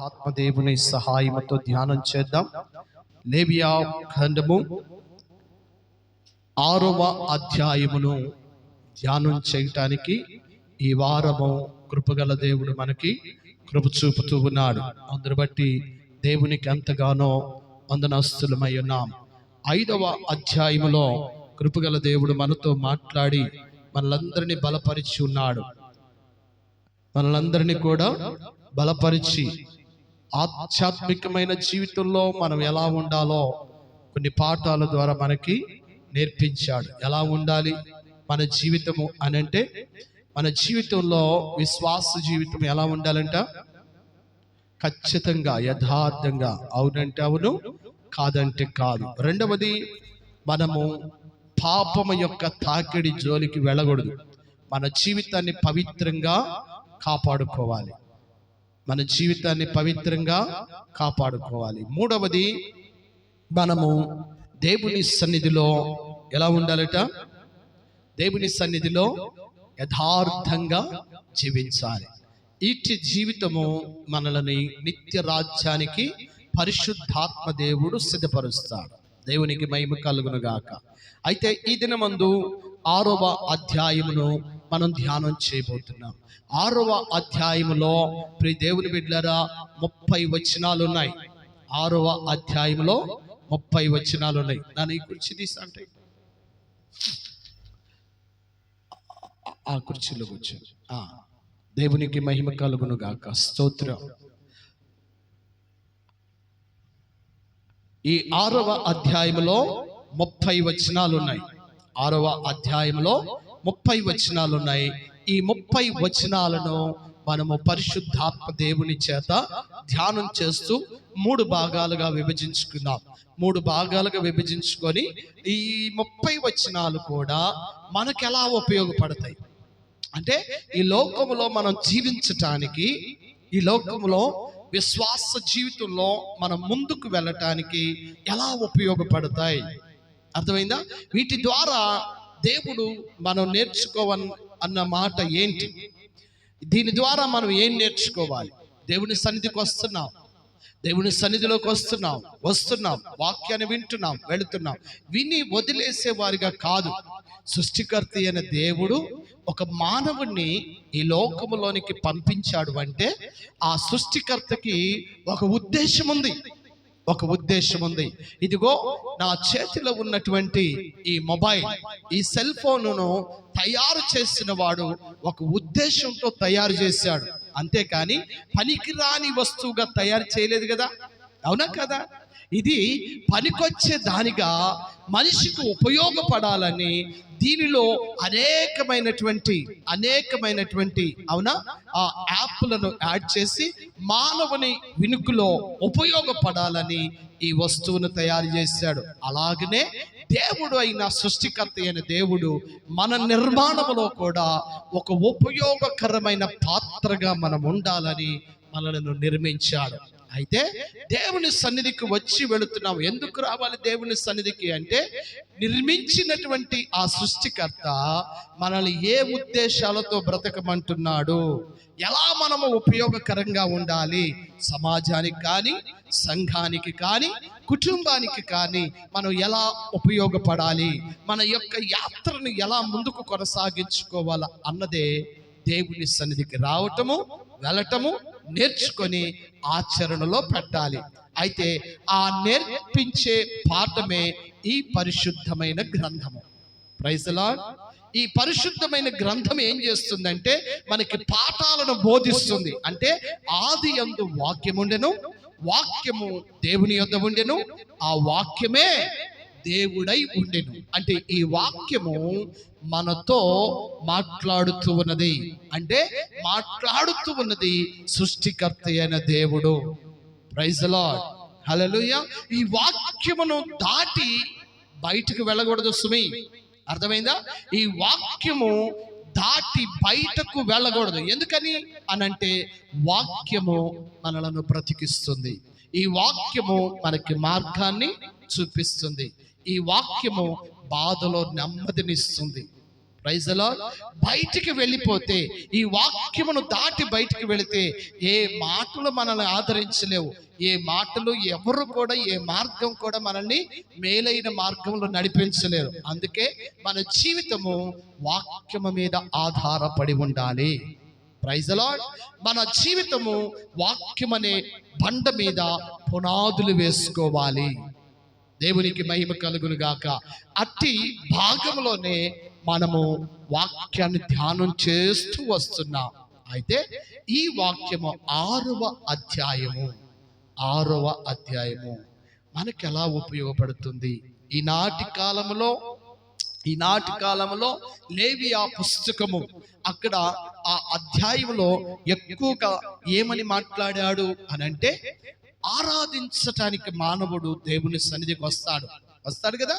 పరిశుద్ధాత్మ దేవుని సహాయముతో ధ్యానం చేద్దాం. లేవియా ఖండము 6వ అధ్యాయమును ధ్యానం చేయటానికి ఈ వారము కృపగల దేవుడు మనకి కృప చూపుతూ ఉన్నాడు. అందును బట్టి దేవునికి ఎంతగానో వందనస్తులమై ఉన్నాం. 5వ అధ్యాయములో కృపగల దేవుడు మనతో మాట్లాడి మనలందరినీ బలపరిచి ఉన్నాడు. మనలందరినీ కూడా బలపరిచి ఆధ్యాత్మికమైన జీవితంలో మనం ఎలా ఉండాలో కొన్ని పాఠాల ద్వారా మనకి నేర్పించాడు. ఎలా ఉండాలి మన జీవితము అని అంటే, మన జీవితంలో విశ్వాస జీవితం ఎలా ఉండాలంట? ఖచ్చితంగా యథార్థంగా, అవునంటే అవును, కాదంటే కాదు. రెండవది, మనము పాపము యొక్క తాకిడి జోలికి వెళ్ళకూడదు. మన జీవితాన్ని పవిత్రంగా కాపాడుకోవాలి. మన జీవితాన్ని పవిత్రంగా కాపాడుకోవాలి. మూడవది, మనము దేవుని సన్నిధిలో ఎలా ఉండాలట? దేవుని సన్నిధిలో యథార్థంగా జీవించాలి. ఇట్టి జీవితము మనల్ని నిత్య రాజ్యానికి పరిశుద్ధాత్మ దేవుడు సిద్ధపరుస్తాడు. దేవునికి మహిమ కలుగును గాక. అయితే ఈ దినమందు 6వ అధ్యాయమును మనం ధ్యానం చేయబోతున్నాం. 6వ అధ్యాయములో ప్రియ దేవుని బిడ్డలారా 30 వచనాలు ఉన్నాయి. 6వ అధ్యాయములో 30 వచనాలు ఉన్నాయి. నన్ను ఈ కుర్చీ తీసంటే ఆ కుర్చీలో కూర్చో. దేవునికి మహిమ కలుగును గాక. స్తోత్రం. ఈ 6వ అధ్యాయములో 30 వచనాలు ఉన్నాయి. 6వ అధ్యాయంలో 30 వచనాలు ఉన్నాయి. ఈ 30 వచనాలను మనము పరిశుద్ధాత్మ దేవుని చేత ధ్యానం చేస్తూ 3 భాగాలుగా విభజించుకున్నాం. 3 భాగాలుగా విభజించుకొని ఈ 30 వచనాలు కూడా మనకు ఎలా ఉపయోగపడతాయి అంటే, ఈ లోకములో మనం జీవించటానికి, ఈ లోకములో విశ్వాస జీవితంలో మనం ముందుకు వెళ్ళటానికి ఎలా ఉపయోగపడతాయి. అర్థమైందా? వీటి ద్వారా దేవుడు మనం అన్న మాట ఏంటి? దీని ద్వారా మనం ఏం నేర్చుకోవాలి? దేవుని సన్నిధికి వస్తున్నాం, దేవుని సన్నిధిలోకి వస్తున్నాం, వాక్యాన్ని వింటున్నాం, వెళుతున్నాం. విని వదిలేసే వారిగా కాదు. సృష్టికర్త అయిన దేవుడు ఒక మానవుణ్ణి ఈ లోకములోనికి పంపించాడు అంటే, ఆ సృష్టికర్తకి ఒక ఉద్దేశం ఉంది. ఇదిగో నా చేతిలో ఉన్నటువంటి ఈ మొబైల్, ఈ సెల్ ఫోన్ను తయారు చేసిన వాడు ఒక ఉద్దేశంతో తయారు చేశాడు. అంతేకాని పనికిరాని వస్తువుగా తయారు చేయలేదు కదా. అవునా కదా? ఇది పనికొచ్చే దానిగా మనిషికి ఉపయోగపడాలని దీనిలో అనేకమైనటువంటి అవునా ఆ యాప్లను యాడ్ చేసి మానవుని వినుకులో ఉపయోగపడాలని ఈ వస్తువును తయారు చేశాడు. అలాగనే దేవుడు అయిన సృష్టికర్త అయిన దేవుడు మన నిర్మాణంలో కూడా ఒక ఉపయోగకరమైన పాత్రగా మనం ఉండాలని మనలను నిర్మించాడు. అయితే దేవుని సన్నిధికి వచ్చి వెళుతున్నాం. ఎందుకు రావాలి దేవుని సన్నిధికి అంటే, నిర్మించినటువంటి ఆ సృష్టికర్త మనల్ని ఏ ఉద్దేశాలతో బ్రతకమంటున్నాడు, ఎలా మనము ఉపయోగకరంగా ఉండాలి, సమాజానికి కానీ, సంఘానికి కానీ, కుటుంబానికి కానీ మనం ఎలా ఉపయోగపడాలి, మన యొక్క యాత్రను ఎలా ముందుకు కొనసాగించుకోవాలా అన్నదే దేవుని సన్నిధికి రావటము, వెళ్ళటము, నేర్చుకొని ఆచరణలో పెట్టాలి. అయితే ఆ నేర్పించే పాఠమే ఈ పరిశుద్ధమైన గ్రంథము. Praise the Lord. ఈ పరిశుద్ధమైన గ్రంథం ఏం చేస్తుందంటే, మనకి పాఠాలను బోధిస్తుంది. అంటే ఆది యందు వాక్యముండెను, వాక్యము దేవుని యొద్ద ఉండెను, ఆ వాక్యమే దేవుడై ఉండెను. అంటే ఈ వాక్యము మనతో మాట్లాడుతూ ఉన్నది. అంటే మాట్లాడుతూ ఉన్నది సృష్టికర్త అయిన దేవుడు. Praise the lord. హల్లెలూయా. ఈ వాక్యమును దాటి బయటకు వెళ్ళకూడదు సుమి. అర్థమైందా? ఈ వాక్యము దాటి బయటకు వెళ్ళకూడదు. ఎందుకని అనంటే, వాక్యము మనలను బ్రతికిస్తుంది. ఈ వాక్యము మనకి మార్గాన్ని చూపిస్తుంది. ఈ వాక్యము బాధలో నెమ్మదినిస్తుంది. Praise the lord. బయటికి వెళ్ళిపోతే, ఈ వాక్యమును దాటి బయటికి వెళితే ఏ మాటలు మనల్ని ఆదరించలేవు. ఏ మాటలు ఎవరు కూడా, ఏ మార్గం కూడా మనల్ని మేలైన మార్గంలో నడిపించలేరు. అందుకే మన జీవితము వాక్యము మీద ఆధారపడి ఉండాలి. Praise the Lord. మన జీవితము వాక్యం అనే బండ మీద పునాదులు వేసుకోవాలి. దేవునికి మహిమ కలుగును గాక. అట్టి భాగంలోనే మనము వాక్యాన్ని ధ్యానం చేస్తూ వస్తున్నాం. అయితే ఈ వాక్యము 6వ అధ్యాయము మనకు ఎలా ఉపయోగపడుతుంది? ఈనాటి కాలంలో లేవియా పుస్తకము అక్కడ ఆ అధ్యాయంలో ఎక్కువగా ఏమని మాట్లాడాడు అనంటే, ఆరాధించటానికి మానవుడు దేవుని సన్నిధికి వస్తాడు కదా.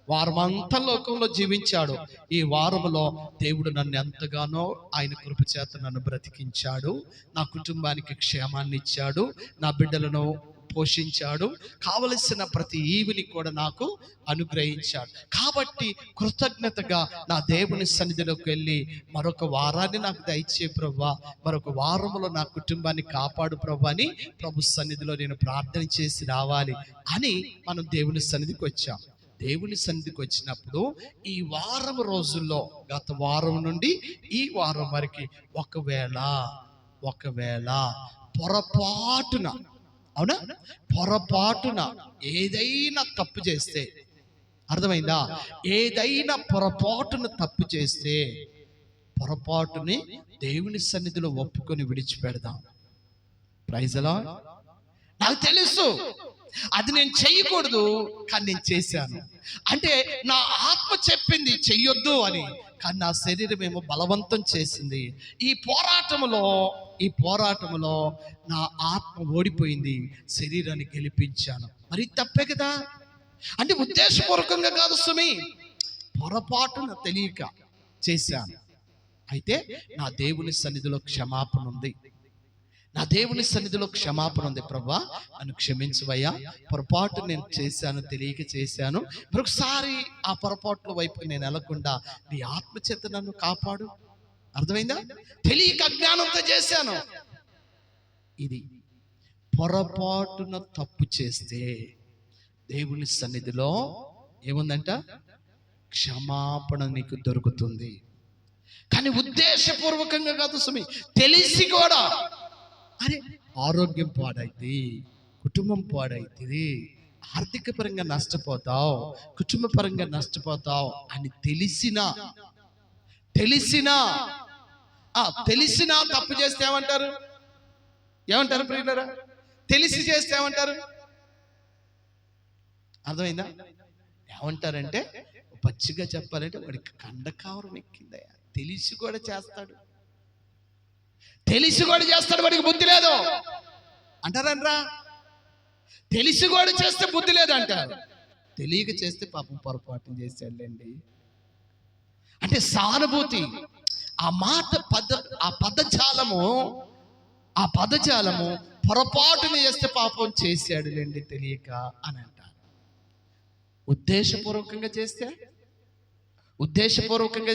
వారమంతా లోకంలో జీవించాడు. ఈ వారములో దేవుడు నన్ను ఎంతగానో ఆయన కృప చేత నన్ను బ్రతికించాడు, నా కుటుంబానికి క్షేమాన్ని ఇచ్చాడు, నా బిడ్డలను పోషించాడు, కావలసిన ప్రతి ఈవిని కూడా నాకు అనుగ్రహించాడు. కాబట్టి కృతజ్ఞతగా నా దేవుని సన్నిధిలోకి వెళ్ళి, మరొక వారాన్ని నాకు దయచే ప్రభువా, మరొక వారములో నా కుటుంబాన్ని కాపాడు ప్రభువా అని ప్రభు సన్నిధిలో నేను ప్రార్థన చేసి రావాలి అని మనం దేవుని సన్నిధికి వచ్చాం. దేవుని సన్నిధికి వచ్చినప్పుడు ఈ వారం రోజుల్లో, గత వారం నుండి ఈ వారం వరకు ఒకవేళ పొరపాటున ఏదైనా తప్పు చేస్తే, అర్థమైందా? ఏదైనా పొరపాటున తప్పు చేస్తే పొరపాటుని దేవుని సన్నిధిలో ఒప్పుకొని విడిచిపెడదాం. Praise the lord. నాకు తెలుసు అది నేను చెయ్యకూడదు, కానీ నేను చేశాను. అంటే నా ఆత్మ చెప్పింది చెయ్యొద్దు అని, కానీ నా శరీరం ఏమో బలవంతం చేసింది. ఈ పోరాటంలో నా ఆత్మ ఓడిపోయింది, శరీరాన్ని గెలిపించాను. మరి తప్పే కదా. అంటే ఉద్దేశపూర్వకంగా కాదు సుమి, పొరపాటున తెలియక చేశాను. అయితే నా దేవుని సన్నిధిలో క్షమాపణ ఉంది. ప్రభువా నన్ను క్షమించువయ్యా, పొరపాటు నేను చేశాను, తెలియక చేశాను. మరొకసారి ఆ పొరపాట్ల వైపు నేను వెళ్లకుండా నీ ఆత్మచేత నన్ను కాపాడు. అర్థమైందా? తెలియక అజ్ఞానంతో చేశాను. ఇది పొరపాటున తప్పు చేస్తే దేవుని సన్నిధిలో ఏముందంట? క్షమాపణ నీకు దొరుకుతుంది. కానీ ఉద్దేశపూర్వకంగా కాదు సుమి, తెలిసి కూడా అరే ఆరోగ్యం పాడైంది, కుటుంబం పాడైతుంది, ఆర్థిక పరంగా నష్టపోతావు, కుటుంబ పరంగా నష్టపోతావు అని తెలిసినా తప్పు చేస్తే ఏమంటారు ప్రియులారా? తెలిసి చేస్తే ఏమంటారు? అర్థమైందా? ఏమంటారంటే, పచ్చిగా చెప్పాలంటే వాడికి కండకావరం ఎక్కిందయ్యా, తెలిసి కూడా చేస్తాడు, వాడికి బుద్ధి లేదు అంటారనరా. తెలిసి కూడా చేస్తే బుద్ధి లేదు అంటారు, తెలియక చేస్తే పాపం పొరపాటు చేశాడండి. అంటే సానుభూతి, ఆ పదజాలము పొరపాటుని చేస్తే పాపం చేశాడులేండి తెలియక అని అంటారు. ఉద్దేశపూర్వకంగా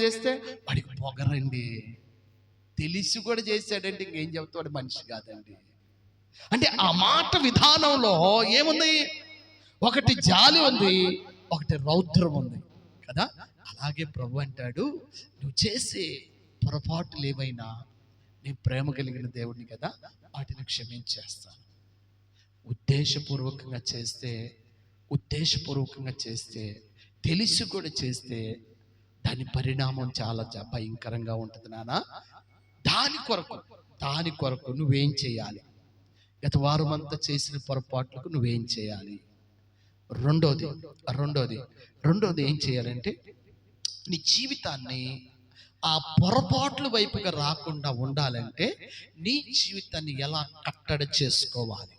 చేస్తే వాడికి పొగరండి, తెలిసి కూడా చేశాడంటే ఇంకేం చెబుతాడు, మనిషి కాదండి. అంటే ఆ మాట విధానంలో ఏముంది? ఒకటి జాలి ఉంది, ఒకటి రౌద్రం ఉంది కదా. అలాగే ప్రభు అంటాడు, నువ్వు చేసే పొరపాట్లు ఏవైనా నేను ప్రేమ కలిగిన దేవుడిని కదా, వాటిని క్షమించేస్తాను. ఉద్దేశపూర్వకంగా చేస్తే తెలిసి కూడా చేస్తే దాని పరిణామం చాలా భయంకరంగా ఉంటుంది నాన్న. దాని కొరకు నువ్వేం చేయాలి? గత వారం అంతా చేసిన పొరపాట్లకు నువ్వేం చేయాలి? రెండోది ఏం చేయాలంటే, నీ జీవితాన్ని ఆ పొరపాట్ల వైపుగా రాకుండా ఉండాలంటే నీ జీవితాన్ని ఎలా కట్టడి చేసుకోవాలి?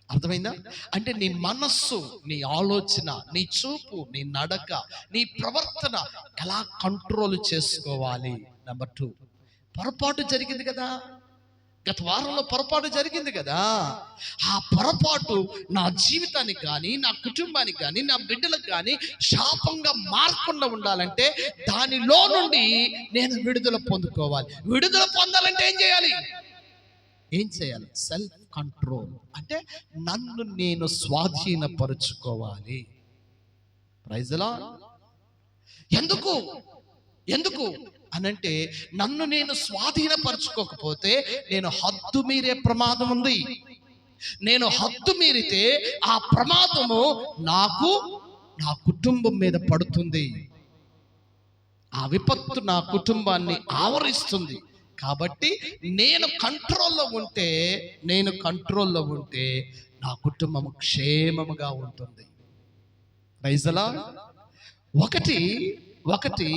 అర్థమైందా? అంటే నీ మనస్సు, నీ ఆలోచన, నీ చూపు, నీ నడక, నీ ప్రవర్తన ఎలా కంట్రోల్ చేసుకోవాలి? నెంబర్ 2, పొరపాటు జరిగింది కదా, గత వారంలో పొరపాటు జరిగింది కదా. ఆ పొరపాటు నా జీవితానికి కానీ, నా కుటుంబానికి కానీ, నా బిడ్డలకు కానీ శాపంగా మారకుండా ఉండాలంటే దానిలో నుండి నేను విడుదల పొందుకోవాలి. విడుదల పొందాలంటే ఏం చేయాలి? Self control. అంటే నన్ను నేను స్వాధీనపరుచుకోవాలి. Praise the lord. ఎందుకు అనంటే నన్ను నేను స్వాధీనపరచుకోకపోతే నేను హద్దు మీరే ప్రమాదం ఉంది. నేను హద్దు మీరితే ఆ ప్రమాదము నాకు, నా కుటుంబం మీద పడుతుంది. ఆ విపత్తు నా కుటుంబాన్ని ఆవరిస్తుంది. కాబట్టి నేను కంట్రోల్లో ఉంటే నా కుటుంబం క్షేమముగా ఉంటుంది. Praise the Lord. ఒకటి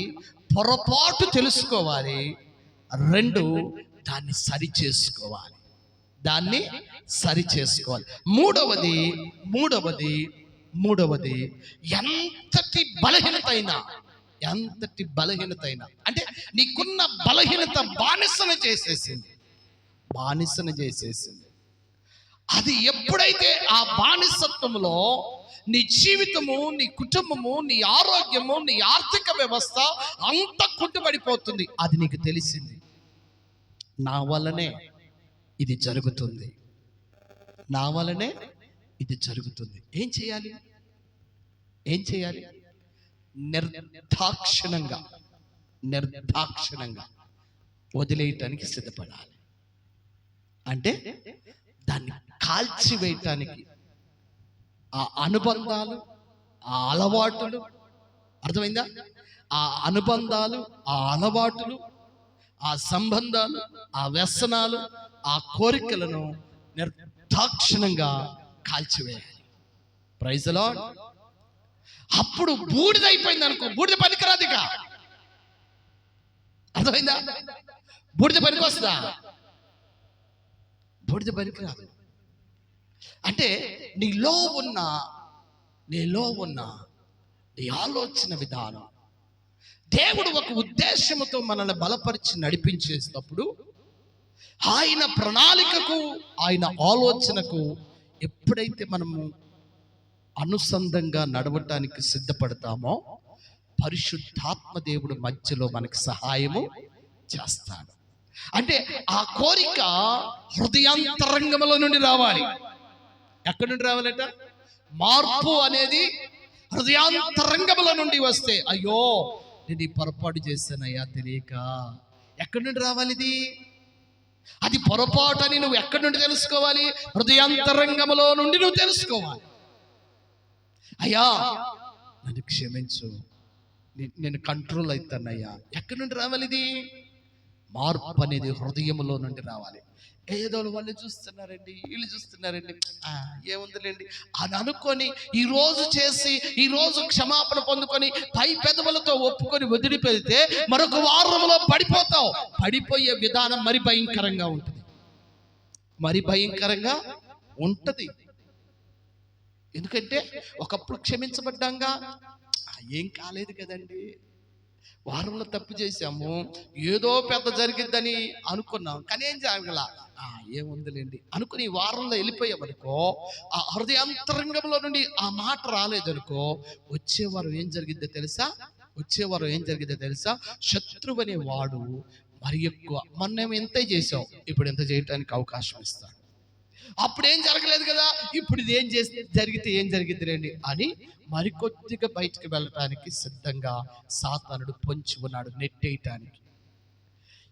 పొరపాటు తెలుసుకోవాలి. 2 దాన్ని సరి చేసుకోవాలి. మూడవది ఎంతటి బలహీనతైనా అంటే నీకున్న బలహీనత బానిసను చేసేసింది. అది ఎప్పుడైతే ఆ బానిసత్వంలో నీ జీవితము, నీ కుటుంబము, నీ ఆరోగ్యము, నీ ఆర్థిక వ్యవస్థ అంతా కుంటుపడిపోతుంది. అది నీకు తెలిసింది. నా వల్లనే ఇది జరుగుతుంది. ఏం చేయాలి? నిర్దాక్షిణంగా వదిలేయటానికి సిద్ధపడాలి. అంటే దాన్ని కాల్చివేయటానికి ఆ అనుబంధాలు, ఆ అలవాటులు, అర్థమైందా? ఆ అనుబంధాలు, ఆ అలవాటులు, ఆ సంబంధాలు, ఆ వ్యసనాలు, ఆ కోరికలను నిర్దాక్షిణంగా కాల్చివేయాలి. Praise the lord. అప్పుడు బూడిద అయిపోయింది అనుకో, బూడిద పనికిరాదు ఇక. అర్థమైందా? బూడిద పనికి వస్తుందా? బూడిద పనికిరాదు. అంటే నీలో ఉన్న నీ ఆలోచన విధానం, దేవుడు ఒక ఉద్దేశంతో మనల్ని బలపరిచి నడిపించేటప్పుడు ఆయన ప్రణాళికకు, ఆయన ఆలోచనకు ఎప్పుడైతే మనము అనుసంధంగా నడవటానికి సిద్ధపడతామో పరిశుద్ధాత్మ దేవుడు మధ్యలో మనకి సహాయము చేస్తాడు. అంటే ఆ కోరిక హృదయాంతరంగంలో నుండి రావాలి. ఎక్కడి నుండి రావాలట? మార్పు అనేది హృదయాంతరంగంలో నుండి వస్తే, అయ్యో నేను ఈ పొరపాటు చేశానయ్యా తెలియక. ఎక్కడి నుండి రావాలి ఇది? అది పొరపాటు అని నువ్వు ఎక్కడి నుండి తెలుసుకోవాలి? హృదయాంతరంగంలో నుండి నువ్వు తెలుసుకోవాలి. అయ్యా నన్ను క్షమించు, నేను కంట్రోల్ అవుతానయ్యా. ఎక్కడి నుండి రావాలి ఇది? మార్పు అనేది హృదయంలో నుండి రావాలి. ఏదో వాళ్ళు చూస్తున్నారండి, వీళ్ళు చూస్తున్నారండి, ఏముందిలేండి అని అనుకొని ఈ రోజు క్షమాపణ పొందుకొని పై పెదవులతో ఒప్పుకొని వదిలిపెడితే మరొక వారంలో పడిపోతావు. పడిపోయే విధానం మరి భయంకరంగా ఉంటుంది. ఎందుకంటే ఒకప్పుడు క్షమించబడ్డాంగా, ఏం కాలేదు కదండి, వారంలో తప్పు చేశాము, ఏదో పెద్ద జరిగిద్దని అనుకున్నాం, కానీ ఏం జరగల, ఏముందిలేండి అనుకుని వారంలో వెళ్ళిపోయామనుకో, ఆ హృదయాంతరంగంలో నుండి ఆ మాట రాలేదనుకో, వచ్చేవారం ఏం జరిగిద్దో తెలుసా? శత్రువు అనే వాడు మరి ఎక్కువ, మొన్న ఎంత చేసావు, ఇప్పుడు ఎంత చేయడానికి అవకాశం ఇస్తాడు. అప్పుడు ఏం జరగలేదు కదా, ఇప్పుడు ఇది జరిగితే ఏం జరిగింది రండి అని మరికొద్దిగా బయటికి వెళ్ళటానికి సిద్ధంగా సాతానుడు పొంచి ఉన్నాడు, నెట్టేయటానికి.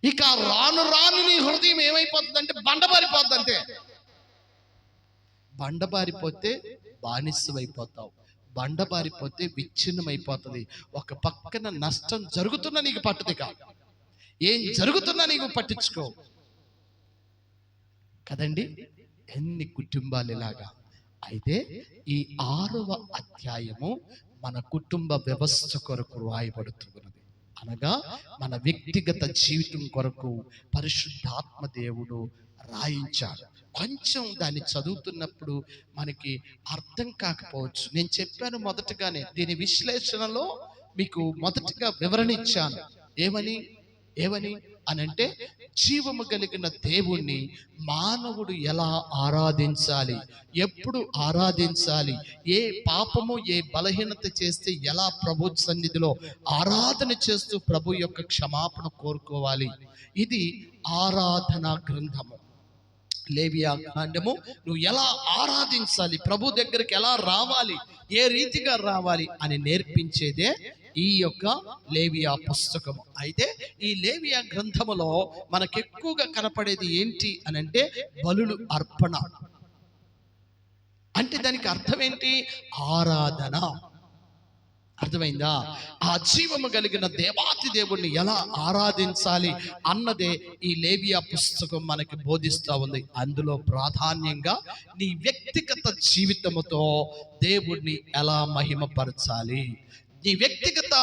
ఇక రాను నీ హృదయం ఏమైపోతుందంటే బండబారిపోద్ది. అంతే, బండబారిపోతే బానిసమైపోతావు, బండబారిపోతే విచ్ఛిన్నమైపోతుంది. ఒక పక్కన నష్టం జరుగుతున్నా నీకు పట్టదు, కాదు ఏం జరుగుతున్నా నీకు పట్టించుకో కదండి. ఎన్ని కుటుంబాలు ఇలాగా. అయితే ఈ 6వ అధ్యాయము మన కుటుంబ వ్యవస్థ కొరకు రాయబడుతున్నది. అనగా మన వ్యక్తిగత జీవితం కొరకు పరిశుద్ధాత్మ దేవుడు రాయించాడు. కొంచెం దాన్ని చదువుతున్నప్పుడు మనకి అర్థం కాకపోవచ్చు. నేను చెప్పాను మొదటగానే, దీని విశ్లేషణలో మీకు మొదటగా వివరణ ఇచ్చాను. ఏమని అనంటే జీవము కలిగిన దేవుణ్ణి మానవుడు ఎలా ఆరాధించాలి, ఎప్పుడు ఆరాధించాలి, ఏ పాపము ఏ బలహీనత చేస్తే ఎలా ప్రభు సన్నిధిలో ఆరాధన చేస్తూ ప్రభు యొక్క క్షమాపణ కోరుకోవాలి. ఇది ఆరాధనా గ్రంథము. లేవియా కాండము నువ్వు ఎలా ఆరాధించాలి, ప్రభు దగ్గరికి ఎలా రావాలి, ఏ రీతిగా రావాలి అని నేర్పించేదే ఈ యొక్క లేవియా పుస్తకము. అయితే ఈ లేవియా గ్రంథములో మనకెక్కువగా కనపడేది ఏంటి అనంటే బలులు అర్పణ. అంటే దానికి అర్థం ఏంటి? ఆరాధన. అర్థమైందా? ఆ జీవము కలిగిన దేవాతి దేవుణ్ణి ఎలా ఆరాధించాలి అన్నదే ఈ లేవియా పుస్తకం మనకి బోధిస్తూ ఉంది. అందులో ప్రాధాన్యంగా నీ వ్యక్తిగత జీవితముతో దేవుణ్ణి ఎలా మహిమపరచాలి, నీ వ్యక్తిగత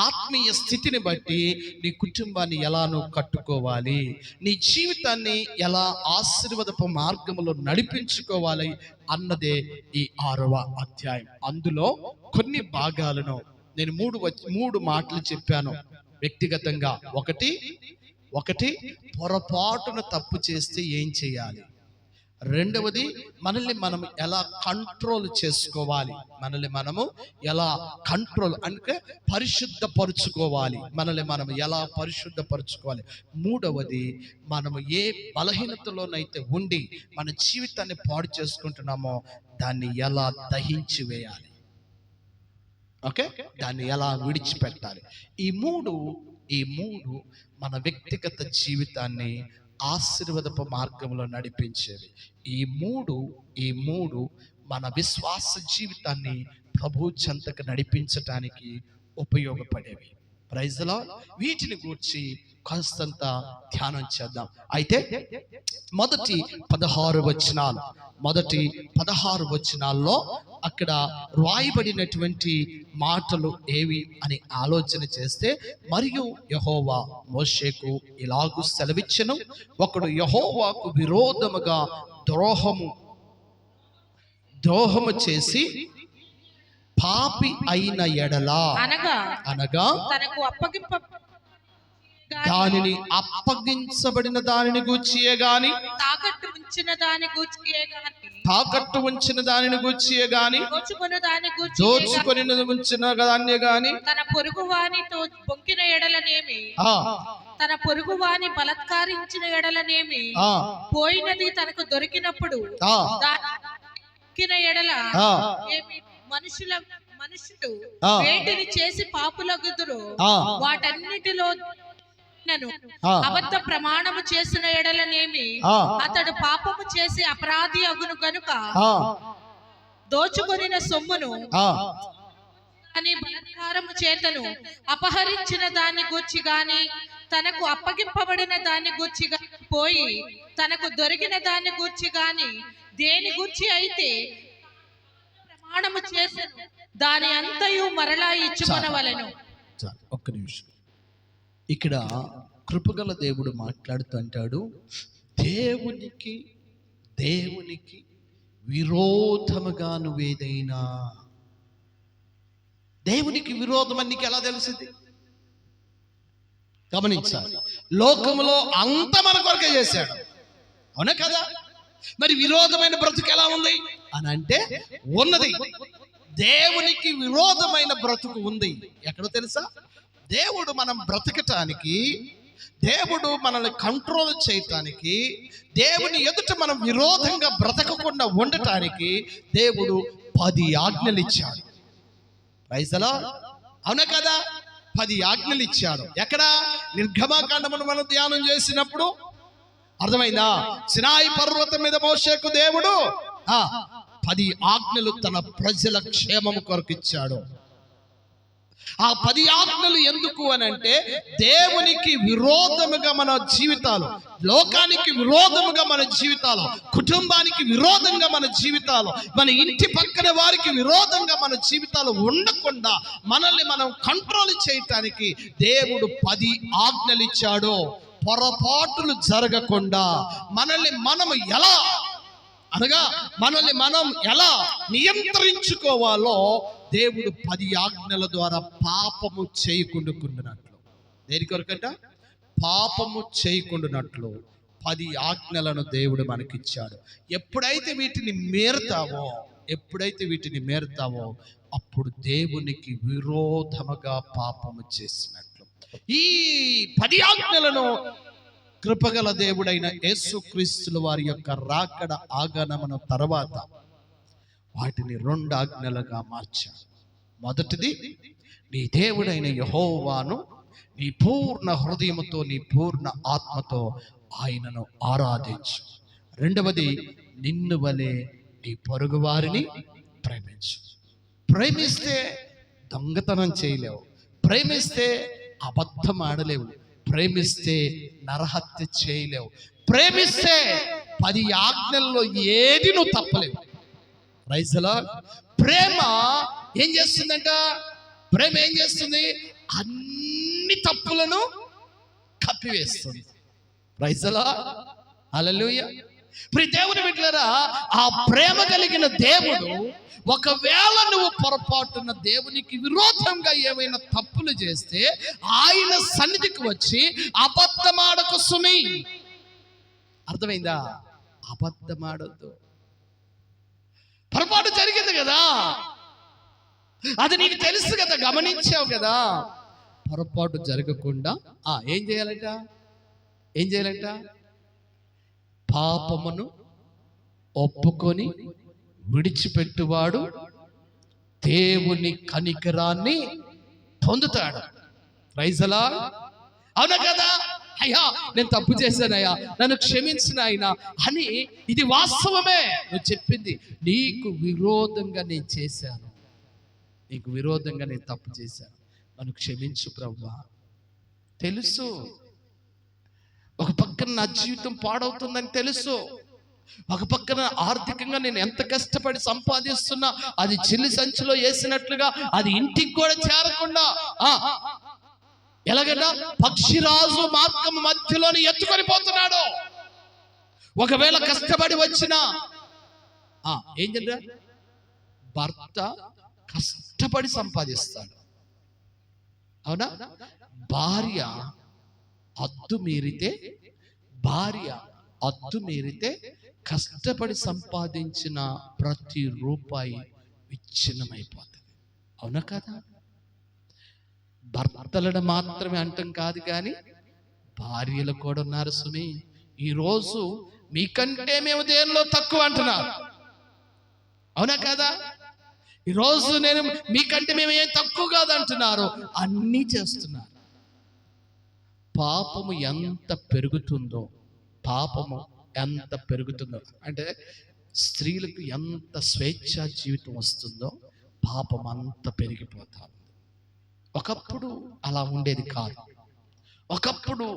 ఆత్మీయ స్థితిని బట్టి నీ కుటుంబాన్ని ఎలా నువ్వు కట్టుకోవాలి, నీ జీవితాన్ని ఎలా ఆశీర్వాదపు మార్గంలో నడిపించుకోవాలి అన్నదే ఈ 6వ అధ్యాయం. అందులో కొన్ని భాగాలను నేను మూడు మాటలు చెప్పాను వ్యక్తిగతంగా. ఒకటి పొరపాటున తప్పు చేస్తే ఏం చేయాలి, రెండవది మనల్ని మనం ఎలా కంట్రోల్ చేసుకోవాలి, మనల్ని మనము ఎలా కంట్రోల్ అంటే పరిశుద్ధపరుచుకోవాలి, మనల్ని మనం ఎలా పరిశుద్ధపరుచుకోవాలి, మూడవది మనము ఏ బలహీనతలోనైతే ఉండి మన జీవితాన్ని పాడు చేసుకుంటున్నామో దాన్ని ఎలా దహించి వేయాలి, ఓకే, దాన్ని ఎలా విడిచిపెట్టాలి. ఈ మూడు మన వ్యక్తిగత జీవితాన్ని ఆశీర్వాదపు మార్గంలో నడిపించేవి. ఈ మూడు మన విశ్వాస జీవితాన్ని ప్రభు చెంతకు నడిపించటానికి ఉపయోగపడేవి. Praise the lord. వీటిని గూర్చి కాస్తంత ధ్యానం చేద్దాం. అయితే మొదటి 16 వచనాల్లో అక్కడ రాయబడినటువంటి మాటలు ఏవి అని ఆలోచన చేస్తే, మరియు యెహోవా మోషేకు ఇలాగు సెలవిచ్చెను, ఒకడు యెహోవాకు విరోధముగా ద్రోహము చేసి పాపి అయిన ఎడలా అనగా దానిని అప్పగించబడిన దానిని గూర్చియే గాని తాకట్టు ఉంచిన దానిని గూర్చియే గాని దోచుకొని ఉంచిన దాన్ని గాని తన పొరుగువానితో బొంకిన ఎడలనేమి, తన పొరుగువాని బలత్కారించిన ఎడలనేమి, పోయినది తనకు దొరికినప్పుడు ఎడల మనుషుడు వేటిని చేసి పాపులగుదురు, వాటన్నిటిలో అబద్ధ ప్రమాణము చేసిన ఎడలనేమి, అతడు పాపము చేసి అపరాధి అగును గనుక దోచుకొనిన సొమ్మును అని బలత్కారము చేతను అపహరించిన దాన్ని గూర్చి గాని, తనకు అప్పగింపబడిన దాన్ని గూర్చి పోయి తనకు దొరికిన దాన్ని గూర్చి గాని దేని గూర్చి అయితే ప్రమాణము చేసెను దాని అంతయు మరలా ఇచ్చుకొనవలెను. ఒక్క నిమిషం. ఇక్కడ కృపగల దేవుడు మాట్లాడుతూ అంటాడు, దేవునికి విరోధముగా నువ్వేదైనా, దేవునికి విరోధం అని నీకు ఎలా తెలిసింది? గమనించాలి. లోకములో అంత మన కొరకే చేశాడు, అవునా కదా? మరి విరోధమైన బ్రతుకు ఎలా ఉంది అని అంటే ఉన్నది. దేవునికి విరోధమైన బ్రతుకు ఉంది. ఎక్కడో తెలుసా? దేవుడు మనం బ్రతకటానికి, దేవుడు మనల్ని కంట్రోల్ చేయటానికి, దేవుని ఎదుట మనం విరోధంగా బ్రతకకుండా ఉండటానికి దేవుడు 10 ఆజ్ఞలు ఇచ్చాడు. Praise the lord. అవునా కదా? 10 ఆజ్ఞలు ఇచ్చాడు. ఎక్కడ? నిర్గమకాండమును మనం ధ్యానం చేసినప్పుడు అర్థమైందా? సినాయి పర్వతం మీద మోషేకు దేవుడు 10 ఆజ్ఞలు తన ప్రజల క్షేమం కొరకు ఇచ్చాడు. ఆ 10 ఆజ్ఞలు ఎందుకు అనంటే దేవునికి విరోధముగా మన జీవితాలు, లోకానికి విరోధముగా మన జీవితాలు, కుటుంబానికి విరోధంగా మన జీవితాలు, మన ఇంటి పక్కన వారికి విరోధంగా మన జీవితాలు ఉండకుండా మనల్ని మనం కంట్రోల్ చేయటానికి దేవుడు 10 ఆజ్ఞలు ఇచ్చాడు. పొరపాటులు జరగకుండా మనల్ని మనం ఎలా నియంత్రించుకోవాలో దేవుడు 10 ఆజ్ఞల ద్వారా పాపము చేయకుండుకున్నట్లు. దేని కొరకట? పాపము చేయకుండానట్లు 10 ఆజ్ఞలను దేవుడు మనకిచ్చాడు. ఎప్పుడైతే వీటిని మేరుతావో అప్పుడు దేవునికి విరోధముగా పాపము చేసినట్లు. ఈ 10 ఆజ్ఞలను కృపగల దేవుడైన యేసుక్రీస్తుల వారి యొక్క రాకడ ఆగమనం తర్వాత వాటిని 2 ఆజ్ఞలుగా మార్చాడు. మొదటిది, నీ దేవుడైన యెహోవాను నీ పూర్ణ హృదయముతో, నీ పూర్ణ ఆత్మతో ఆయనను ఆరాధించు. రెండవది, నిన్ను వలె నీ పొరుగు వారిని ప్రేమించు. ప్రేమిస్తే దొంగతనం చేయలేవు, ప్రేమిస్తే అబద్ధం ఆడలేవు, ప్రేమిస్తే నరహత్య చేయలేవు, ప్రేమిస్తే 10 ఆజ్ఞల్లో ఏది నువ్వు తప్పలేవు. Praise the lord. ప్రేమ ఏం చేస్తుందంట? ప్రేమ ఏం చేస్తుంది? అన్ని తప్పులను కప్పివేస్తుంది. Praise the lord. హల్లెలూయా. ప్రియ దేవుని బిడ్డలారా, ఆ ప్రేమ కలిగిన దేవుడు ఒకవేళ నువ్వు పొరపాటున దేవునికి విరోధంగా ఏమైనా తప్పులు చేస్తే ఆయన సన్నిధికి వచ్చి అబద్ధమాడకు సుమి. అర్థమైందా? అబద్ధమాడొద్దు. పొరపాటు జరిగింది కదా, అది నీకు తెలుసు కదా, గమనించావు కదా. పొరపాటు జరగకుండా ఏం చేయాలంట? పాపమును ఒప్పుకొని విడిచిపెట్టువాడు దేవుని కనికరాన్ని పొందుతాడు. Praise the lord. అవునా కదా? అయ్యా, నేను తప్పు చేశానయ్యా, నన్ను క్షమించిన ఆయన అని, ఇది వాస్తవమే. నువ్వు చెప్పింది, నీకు విరోధంగా నేను చేశాను, నీకు విరోధంగా నేను తప్పు చేశాను, నన్ను క్షమించు ప్రభువా. తెలుసు, ఒక పక్కన నా జీవితం పాడవుతుందని తెలుసు, ఒక పక్కన ఆర్థికంగా నేను ఎంత కష్టపడి సంపాదిస్తున్నా అది చిల్లి సంచిలో వేసినట్లుగా అది ఇంటికి కూడా చేరకుండా ఎలాగంట పక్షిరాజు మార్గం మధ్యలోని ఎత్తుకొని పోతున్నాడు. ఒకవేళ కష్టపడి వచ్చినా ఏం జరిగా? భర్త కష్టపడి సంపాదిస్తాడు, అవునా? భార్య అద్దు మీరితే కష్టపడి సంపాదించిన ప్రతి రూపాయి విచ్ఛిన్నమైపోతుంది. అవునా కదా? భర్తలను మాత్రమే అంటాం కాదు కానీ భార్యలు కూడా ఉన్నారు సుమి. ఈరోజు మీకంటే మేము దేనిలో తక్కువ అంటున్నారు. అవునా కదా? ఈరోజు నేను మీకంటే మేము ఏం తక్కువ కాదు అంటున్నారు, అన్నీ చేస్తున్నారు. పాపము ఎంత పెరుగుతుందో అంటే స్త్రీలకు ఎంత స్వేచ్ఛా జీవితం వస్తుందో పాపం అంత పెరిగిపోతారు. ఒకప్పుడు అలా ఉండేది కాదు. ఒకప్పుడు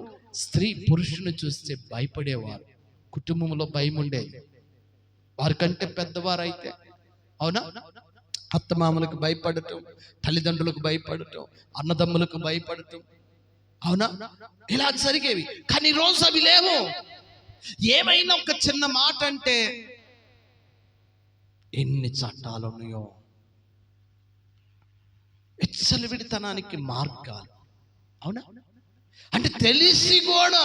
స్త్రీ పురుషుని చూస్తే భయపడేవారు, కుటుంబంలో భయం ఉండేది. వారికంటే పెద్దవారైతే, అవునా, అత్తమామలకు భయపడటం, తల్లిదండ్రులకు భయపడటం, అన్నదమ్ములకు భయపడటం, అవునా, ఇలా జరిగేవి. కానీ రోజు అవి లేవు. ఏమైనా ఒక చిన్న మాట అంటే ఎన్ని చట్టాలు ఉన్నాయో, విచ్చలవిడితనానికి మార్గాలు. అవునా? అంటే తెలిసి కూడా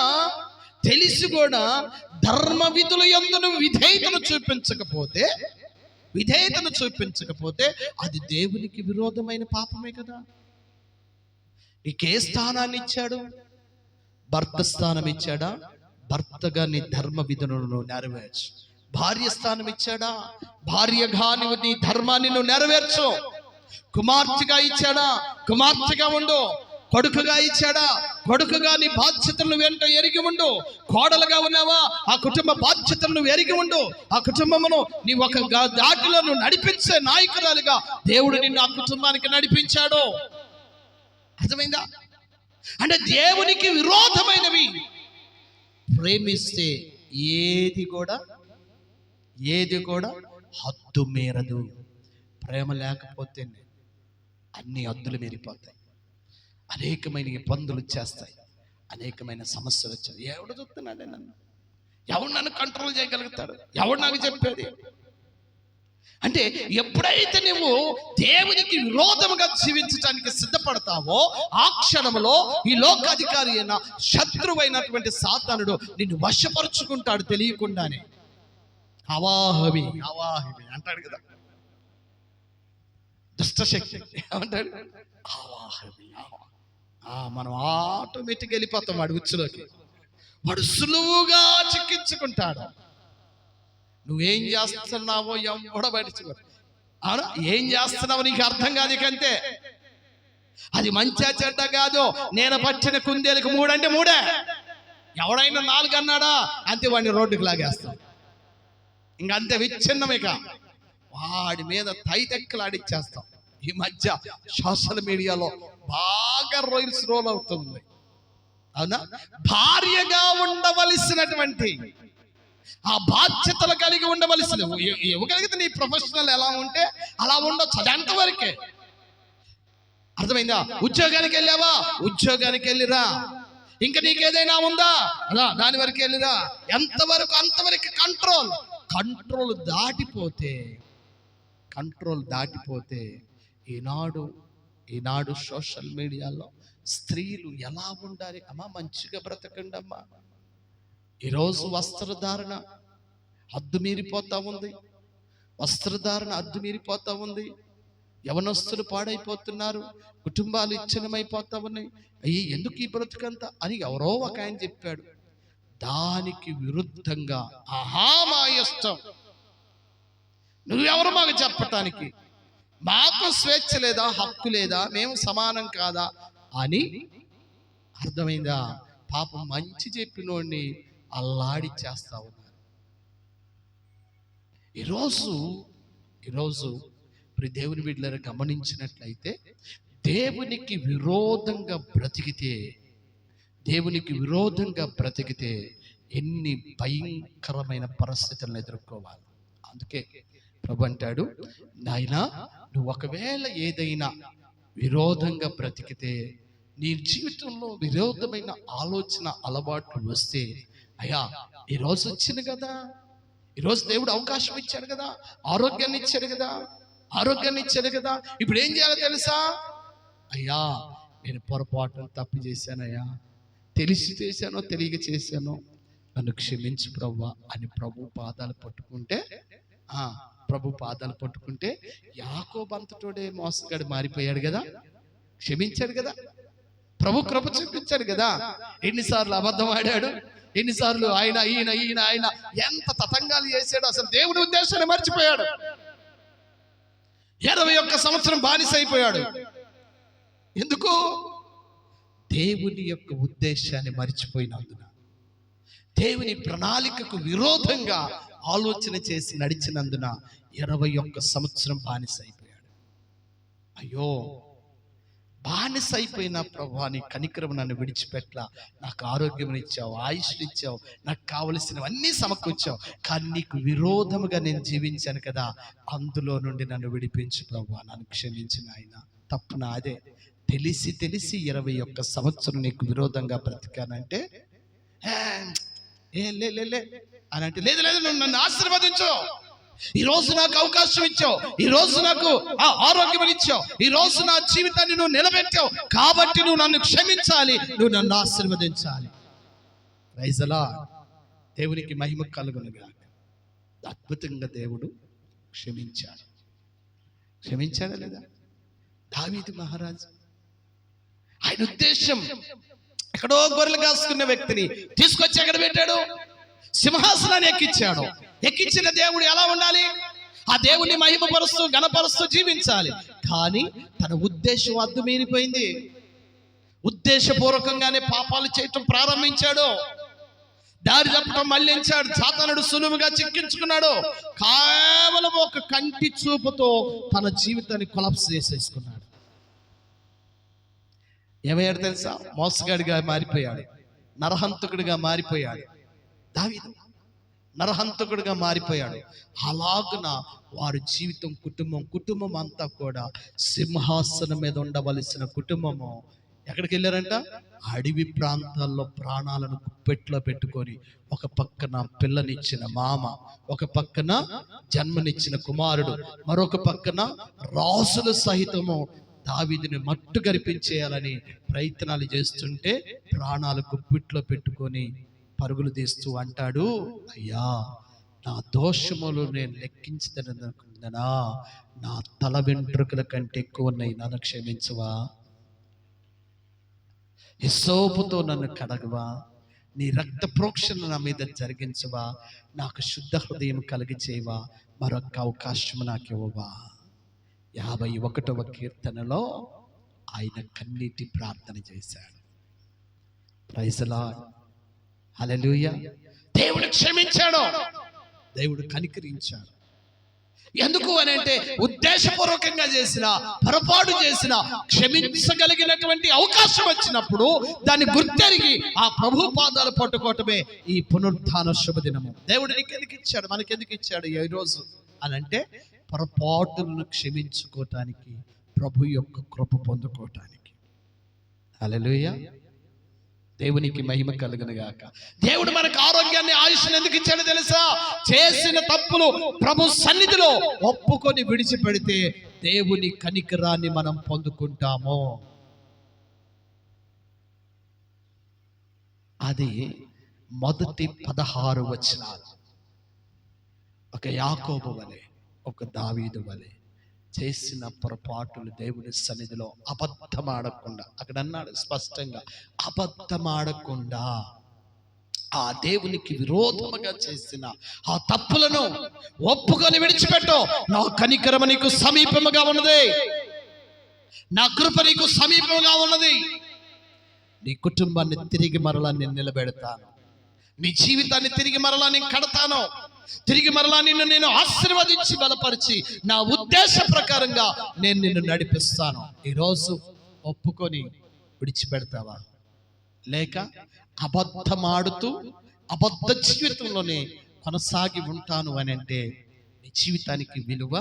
ధర్మ విధుల యందు విధేయతను చూపించకపోతే అది దేవునికి విరోధమైన పాపమే కదా. నీకే స్థానాన్ని ఇచ్చాడు? భర్త స్థానం ఇచ్చాడా? భర్తగా నీ ధర్మ విధులను నెరవేర్చు. భార్య స్థానం ఇచ్చాడా? భార్యగా నువ్వు నీ ధర్మాన్ని నువ్వు నెరవేర్చు. కుమార్తెగా ఇచ్చాడా? కుమార్తెగా ఉండు. కొడుకుగా ఇచ్చాడా? కొడుకుగా నీ బాధ్యతలను వెంట ఎరిగి ఉండు. కోడలుగా ఉన్నావా? ఆ కుటుంబ బాధ్యతలను ఎరిగి ఉండు. ఆ కుటుంబమును నీ ఒక దాటిలో నువ్వు నడిపించే నాయకురాలుగా దేవుడు నిన్ను ఆ కుటుంబానికి నడిపించాడు. అర్థమైందా? అంటే దేవునికి విరోధమైనవి ప్రేమిస్తే ఏది కూడా హద్దు మీరదు. ప్రేమ లేకపోతే అన్ని హద్దులు మీరిపోతాయి, అనేకమైన ఇబ్బందులు వచ్చేస్తాయి, అనేకమైన సమస్యలు వచ్చాయి. ఎవడు చూస్తున్నాడే నన్ను? ఎవడు నన్ను కంట్రోల్ చేయగలుగుతాడు? ఎవడు నాకు చెప్పేది? అంటే ఎప్పుడైతే నువ్వు దేవునికి విరోధముగా జీవించడానికి సిద్ధపడతావో ఆ క్షణంలో ఈ లోకాధికారి అయిన శత్రువైనటువంటి సాతానుడు నిన్ను వశపరుచుకుంటాడు తెలియకుండానే. అవాహవి అవాహవి అంటాడు కదా దుష్టశక్తి, ఏమంటాడు? అవాహవి. మనం ఆటోమేటిక్గా వెళ్ళిపోతాం వాడి ఉచ్చులోకి. వాడు సులువుగా చిక్కించుకుంటాడు. నువ్వేం చేస్తున్నావో ఎవడ బయటకు అవునా? ఏం చేస్తున్నావో నీకు అర్థం కాదు. ఇకంతే అది మంచి చెడ్డ కాదు. నేను పట్టిన కుందేలకు 3 అంటే 3. ఎవడైనా 4 అన్నాడా అంతే వాడిని రోడ్డుకు లాగేస్తాం. ఇంకంతే విచ్ఛిన్నం. ఇక వాడి మీద తైతెక్కలాడిచ్చేస్తాం. ఈ మధ్య సోషల్ మీడియాలో బాగా రోల్ అవుతుంది. అవునా? భార్యగా ఉండవలసినటువంటి ఆ బాధ్యతలు కలిగి ఉండవలసిన ఇవ్వగలిగితే నీ ప్రొఫెషనల్ ఎలా ఉంటే అలా ఉండొచ్చు. అది అంతవరకే. అర్థమైందా? ఉద్యోగానికి వెళ్ళావా, ఉద్యోగానికి వెళ్ళిరా. ఇంకా నీకేదైనా ఉందా అలా దాని వరకు వెళ్ళిరా. ఎంతవరకు అంతవరకు కంట్రోల్ దాటిపోతే ఈనాడు సోషల్ మీడియాలో స్త్రీలు ఎలా ఉండాలి అమ్మా, మంచిగా బ్రతకండి అమ్మా. ఈరోజు వస్త్రధారణ హద్దు మీరిపోతా ఉంది. యవనస్తులు పాడైపోతున్నారు, కుటుంబాలు ఇచ్ఛిన్నమైపోతా ఉన్నాయి. అయ్యి ఎందుకు ఈ బ్రతుకంతా అని ఎవరో ఒక ఆయన చెప్పాడు. దానికి విరుద్ధంగా మా ఇష్టం, నువ్వెవరు మాకు చెప్పటానికి, మాకు స్వేచ్ఛ లేదా, హక్కు లేదా, మేము సమానం కాదా అని. అర్థమైందా? పాపం మంచి చెప్పినోడిని అల్లాడిచ్చేస్తా ఉన్నారు. ఈరోజు దేవుని బిడ్డలను గమనించినట్లయితే దేవునికి విరోధంగా బ్రతికితే ఎన్ని భయంకరమైన పరిస్థితులను ఎదుర్కోవాలి. అందుకే ప్రభు అంటాడు, నాయనా నువ్వు ఒకవేళ ఏదైనా విరోధంగా బ్రతికితే, నీ జీవితంలో విరోధమైన ఆలోచన అలవాట్లు వస్తే, అయ్యా ఈరోజు వచ్చింది కదా, ఈరోజు దేవుడు అవకాశం ఇచ్చాడు కదా, ఆరోగ్యాన్ని ఇచ్చాడు కదా, ఇప్పుడు ఏం చేయాలో తెలుసా? అయ్యా నేను పొరపాటును తప్పు చేశానయ్యా, తెలిసి చేశానో తెలియక చేశానో, నన్ను క్షమించు ప్రభువా అని ప్రభు పాదాలు పట్టుకుంటే యాకోబు అంతటోడే మోసగాడు మారిపోయాడు కదా, క్షమించాడు కదా, ప్రభు కృప చూపించాడు కదా. ఎన్నిసార్లు అబద్ధం ఆడాడు, ఎన్నిసార్లు ఆయన ఎంత తతంగాలు చేశాడు. అసలు దేవుడి ఉద్దేశాన్ని మర్చిపోయాడు. 21 సంవత్సరం బానిస అయిపోయాడు. ఎందుకు? దేవుని యొక్క ఉద్దేశాన్ని మర్చిపోయినందున, దేవుని ప్రణాళికకు విరోధంగా ఆలోచన చేసి నడిచినందున 21 సంవత్సరం బానిస అయిపోయాడు. అయ్యో, బానిస అయిపోయిన ప్రభువా నీ కనికరం నన్ను విడిచిపెట్టలా, నాకు ఆరోగ్యం ఇచ్చావు, ఆయుష్ని ఇచ్చావు, నాకు కావలసినవన్నీ సమకూర్చావు, కానీ నీకు విరోధముగా నేను జీవించాను కదా, అందులో నుండి నన్ను విడిపించు ప్రభువా, నన్ను క్షమించిన ఆయన. తప్పు నాదే. తెలిసి 21 సంవత్సరం నీకు విరోధంగా బ్రతికానంటే లే అని అంటే, లేదు నువ్వు నన్ను ఆశీర్వదించు, ఈ రోజు నాకు అవకాశం ఇచ్చావు, ఈ రోజు నాకు ఆరోగ్యం ఇచ్చావు, ఈ రోజు నా జీవితాన్ని నువ్వు నిలబెట్టావు, కాబట్టి నువ్వు నన్ను క్షమించాలి, నువ్వు నన్ను ఆశీర్వదించాలి. Praise the lord. దేవునికి మహిమ కలుగునుగా. అద్భుతంగా దేవుడు క్షమించాడా లేదా? దావీదు మహారాజు ఆయన ఉద్దేశం, ఎక్కడో గొర్రెలు కాసుకున్న వ్యక్తిని తీసుకొచ్చి ఎక్కడ పెట్టాడు? సింహాసనాన్ని ఎక్కించిన దేవుడు ఎలా ఉండాలి? ఆ దేవుని మహిమపరుస్తూ ఘనపరుస్తూ జీవించాలి. కానీ తన ఉద్దేశం అద్దు మీరిపోయింది. ఉద్దేశపూర్వకంగానే పాపాలు చేయటం ప్రారంభించాడు, దారి తప్పటం మళ్ళించాడు, సాతానుడు సులువుగా చిక్కించుకున్నాడు. కేవలం ఒక కంటి చూపుతో తన జీవితాన్ని కొలాప్స్ చేసేసుకున్నాడు. ఏమయ్యాడు తెలుసా? మోసగాడిగా మారిపోయాడు, నరహంతకుడిగా మారిపోయాడు. దావీదు నరహంతకుడిగా మారిపోయాడు. అలాగున వారి జీవితం, కుటుంబం అంతా కూడా సింహాసనం మీద ఉండవలసిన కుటుంబము ఎక్కడికి వెళ్ళారంట? అడవి ప్రాంతాల్లో ప్రాణాలను గుప్పెట్లో పెట్టుకొని, ఒక పక్కన పిల్లనిచ్చిన మామ, ఒక పక్కన జన్మనిచ్చిన కుమారుడు, మరొక పక్కన రాజుల సహితము దావీదుని మట్టు గరిపించేయాలని ప్రయత్నాలు చేస్తుంటే ప్రాణాలు గుప్పిట్లో పెట్టుకొని పరుగులు తీస్తూ అంటాడు, అయ్యా నా దోషములు నేను లెక్కించదనుకుందనా, నా తల వెంట్రుకల కంటే ఎక్కువ ఉన్నాయి, నన్ను క్షమించవా? హిస్సోపుతో నన్ను కడగవా? నీ రక్త ప్రోక్షణ నా మీద జరిగించవా? నాకు శుద్ధ హృదయం కలిగి చేయవా? మరొక అవకాశం నాకు ఇవ్వవా? 51వ కీర్తనలో ఆయన కన్నీటి ప్రార్థన చేశాడు. ప్రైజ్ ది లార్డ్, హల్లెలూయా. దేవుడు క్షమించాడు, దేవుడు కనికరించాడు. ఎందుకు అని అంటే ఉద్దేశపూర్వకంగా చేసిన పొరపాటు చేసిన క్షమించగలిగినటువంటి అవకాశం వచ్చినప్పుడు దాన్ని గుర్తెరిగి ఆ ప్రభు పాదాలు పట్టుకోవటమే ఈ పునరుత్థాన శుభదినము. దేవుడు నీకు ఎందుకు ఇచ్చాడు, మనకి ఎందుకు ఇచ్చాడు ఈ రోజు అని అంటే పొరపాటులను క్షమించుకోవటానికి, ప్రభు యొక్క కృప పొందుకోవటానికి. హల్లెలూయా, దేవునికి మహిమ కలుగును గాక. దేవుడు మనకు ఆరోగ్యాన్ని, ఆయుష్ని ఎందుకు ఇచ్చాడో తెలుసా? చేసిన తప్పులు ప్రభు సన్నిధిలో ఒప్పుకొని విడిచిపెడితే దేవుని కనికరాన్ని మనం పొందుకుంటాము. అది మొదటి 16 వచనాలు. ఒక యాకోబు వలె, ఒక దావీదు వలె చేసిన పొరపాటులు దేవుని సన్నిధిలో అబద్ధమాడకుండా, అక్కడ అన్నాడు స్పష్టంగా, అబద్ధమాడకుండా ఆ దేవునికి విరోధముగా చేసిన ఆ తప్పులను ఒప్పుకొని విడిచిపెట్టు. నా కనికరము నీకు సమీపముగా ఉన్నది, నా కృప నీకు సమీపముగా ఉన్నది. నీ కుటుంబాన్ని తిరిగి మరలా నేను నిలబెడతాను, నీ జీవితాన్ని తిరిగి మరలా నేను కడతాను, తిరిగి మరలా నిన్ను నేను ఆశీర్వదించి బలపరిచి నా ఉద్దేశ ప్రకారంగా నేను నిన్ను నడిపిస్తాను. ఈరోజు ఒప్పుకొని విడిచిపెడతావా? లేక అబద్ధమాడుతూ అబద్ధ జీవితంలోనే కొనసాగి ఉంటాను అని అంటే నీ జీవితానికి విలువ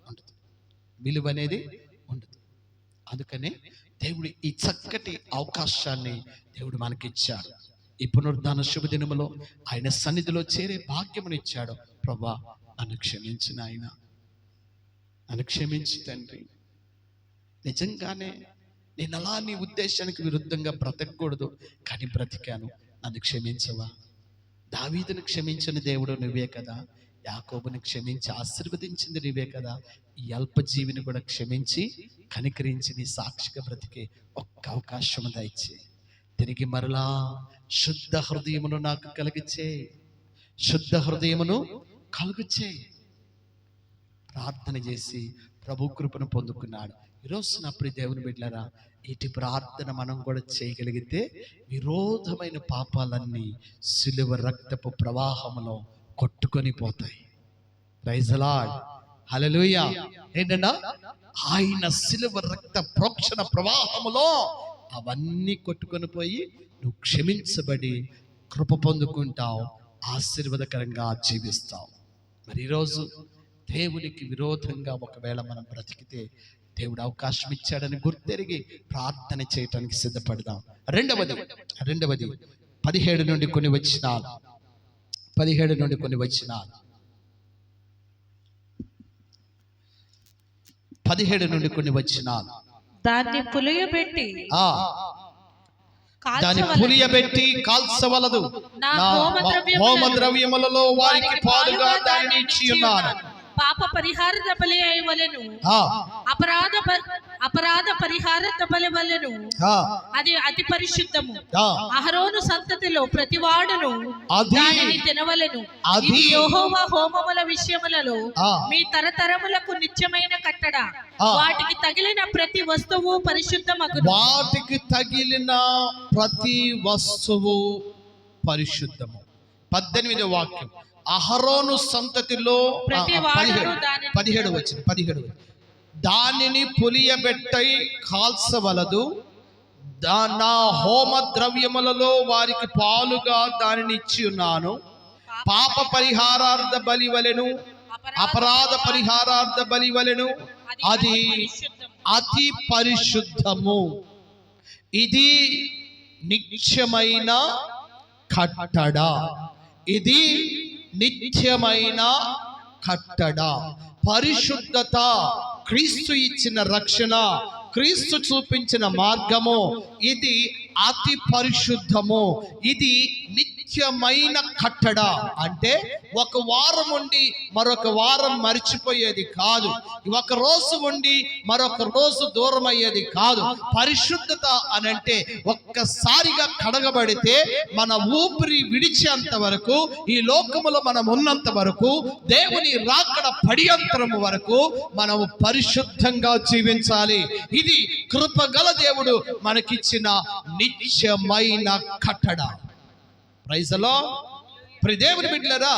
ఉండదు, విలువ అనేది ఉండదు. అందుకనే దేవుడు ఈ చక్కటి అవకాశాన్ని దేవుడు మనకిచ్చాడు. ఈ పునరుద్ధాన శుభదినములో ఆయన సన్నిధిలో చేరే భాగ్యమునిచ్చాడు. ప్రభా నన్ను క్షమించిన ఆయన, నన్ను క్షమించి తండ్రి, నిజంగానే నేను అలా నీ ఉద్దేశానికి విరుద్ధంగా బ్రతకూడదు, కానీ బ్రతికాను, నన్ను క్షమించవా? దావీదును క్షమించిన దేవుడు నువ్వే కదా, యాకోబుని క్షమించి ఆశీర్వదించింది నువ్వే కదా. ఈ అల్పజీవిని కూడా క్షమించి కనికరించి నీ సాక్షిగా బ్రతికే ఒక్క అవకాశం దయచే. తిరిగి మరలా శుద్ధ హృదయమును నాకు కలిగిచ్చే, శుద్ధ హృదయమును కలుగుచే. ప్రార్థన చేసి ప్రభు కృపను పొందుకున్నాడు. ఈరోజు నా ప్రియ దేవుని బిడ్డలారా, ఇటు ప్రార్థన మనం కూడా చేయగలిగితే విరోధమైన పాపాలన్నీ సిలువ రక్తపు ప్రవాహములో కొట్టుకొని పోతాయి. ప్రైజ్ ది లార్డ్, హల్లెలూయా. ఏంటన్నా, ఆయన సిలువ రక్త ప్రోక్షణ ప్రవాహములో అవన్నీ కొట్టుకొని పోయి నువ్వు క్షమించబడి కృప పొందుకుంటావు, ఆశీర్వాదకరంగా జీవిస్తావు. మరి ఈరోజు దేవునికి విరోధంగా ఒకవేళ మనం బ్రతికితే దేవుడు అవకాశం ఇచ్చాడని గుర్తెరిగి ప్రార్థన చేయటానికి సిద్ధపడదాం. రెండవది 17 నుండి కొన్ని వచనాలు, 17 నుండి కొన్ని వచనాలు, 17 నుండి కొన్ని వచనాలు. దాన్ని పులియబెట్టి కాల్చవలదు, నా హోమ ద్రవ్యములలో వారికి పాలుగా దానిని ఇచ్చి ఉన్నాను. పాప పరిహార బలి అయ్యవలెను, అపరాధ పరిహార బలి వలెను, అది అతి పరిశుద్ధము. అహరోను సంతతిలో ప్రతివాడును దానిని తినవలెను. ఇది యెహోవా హోమముల విషయములలో మీ తరతరములకు నిత్యమైన కట్టడ. వాటికి తగిలిన ప్రతి వస్తువు పరిశుద్ధమగును. వాటికి తగిలిన ప్రతి వస్తువు పరిశుద్ధము. 18వ వాక్యం, అహరోను సంతతిలో 17 వచ్చింది. దానిని పులియబెట్టై కాల్చవలదు, నా హోమ ద్రవ్యములలో వారికి పాలుగా దానిని ఇచ్చి ఉన్నాను. పాప పరిహారార్థ బలి వలెను, అపరాధ పరిహారార్థ బలి వలెను, అది అతి పరిశుద్ధము. ఇది నిత్యమైన కట్టడ, ఇది నిత్యమైన కట్టడ. పరిశుద్ధత, క్రీస్తు ఇచ్చిన రక్షణ, క్రీస్తు చూపించిన మార్గము, ఇది అతి పరిశుద్ధము. ఇది నిత్యమైన కట్టడ. అంటే ఒక వారం ఉండి మరొక వారం మర్చిపోయేది కాదు, ఒక రోజు ఉండి మరొక రోజు దూరం అయ్యేది కాదు. పరిశుద్ధత అనంటే ఒక్కసారిగా కడగబడితే మన ఊపిరి విడిచేంత వరకు, ఈ లోకములో మనం ఉన్నంత వరకు, దేవుని రాకడ పడియంతరము వరకు మనము పరిశుద్ధంగా జీవించాలి. ఇది కృపగల దేవుడు మనకిచ్చిన నిత్యమైన కట్టడ. Praise the lord. ప్రియ దేవుని బిడ్డలారా,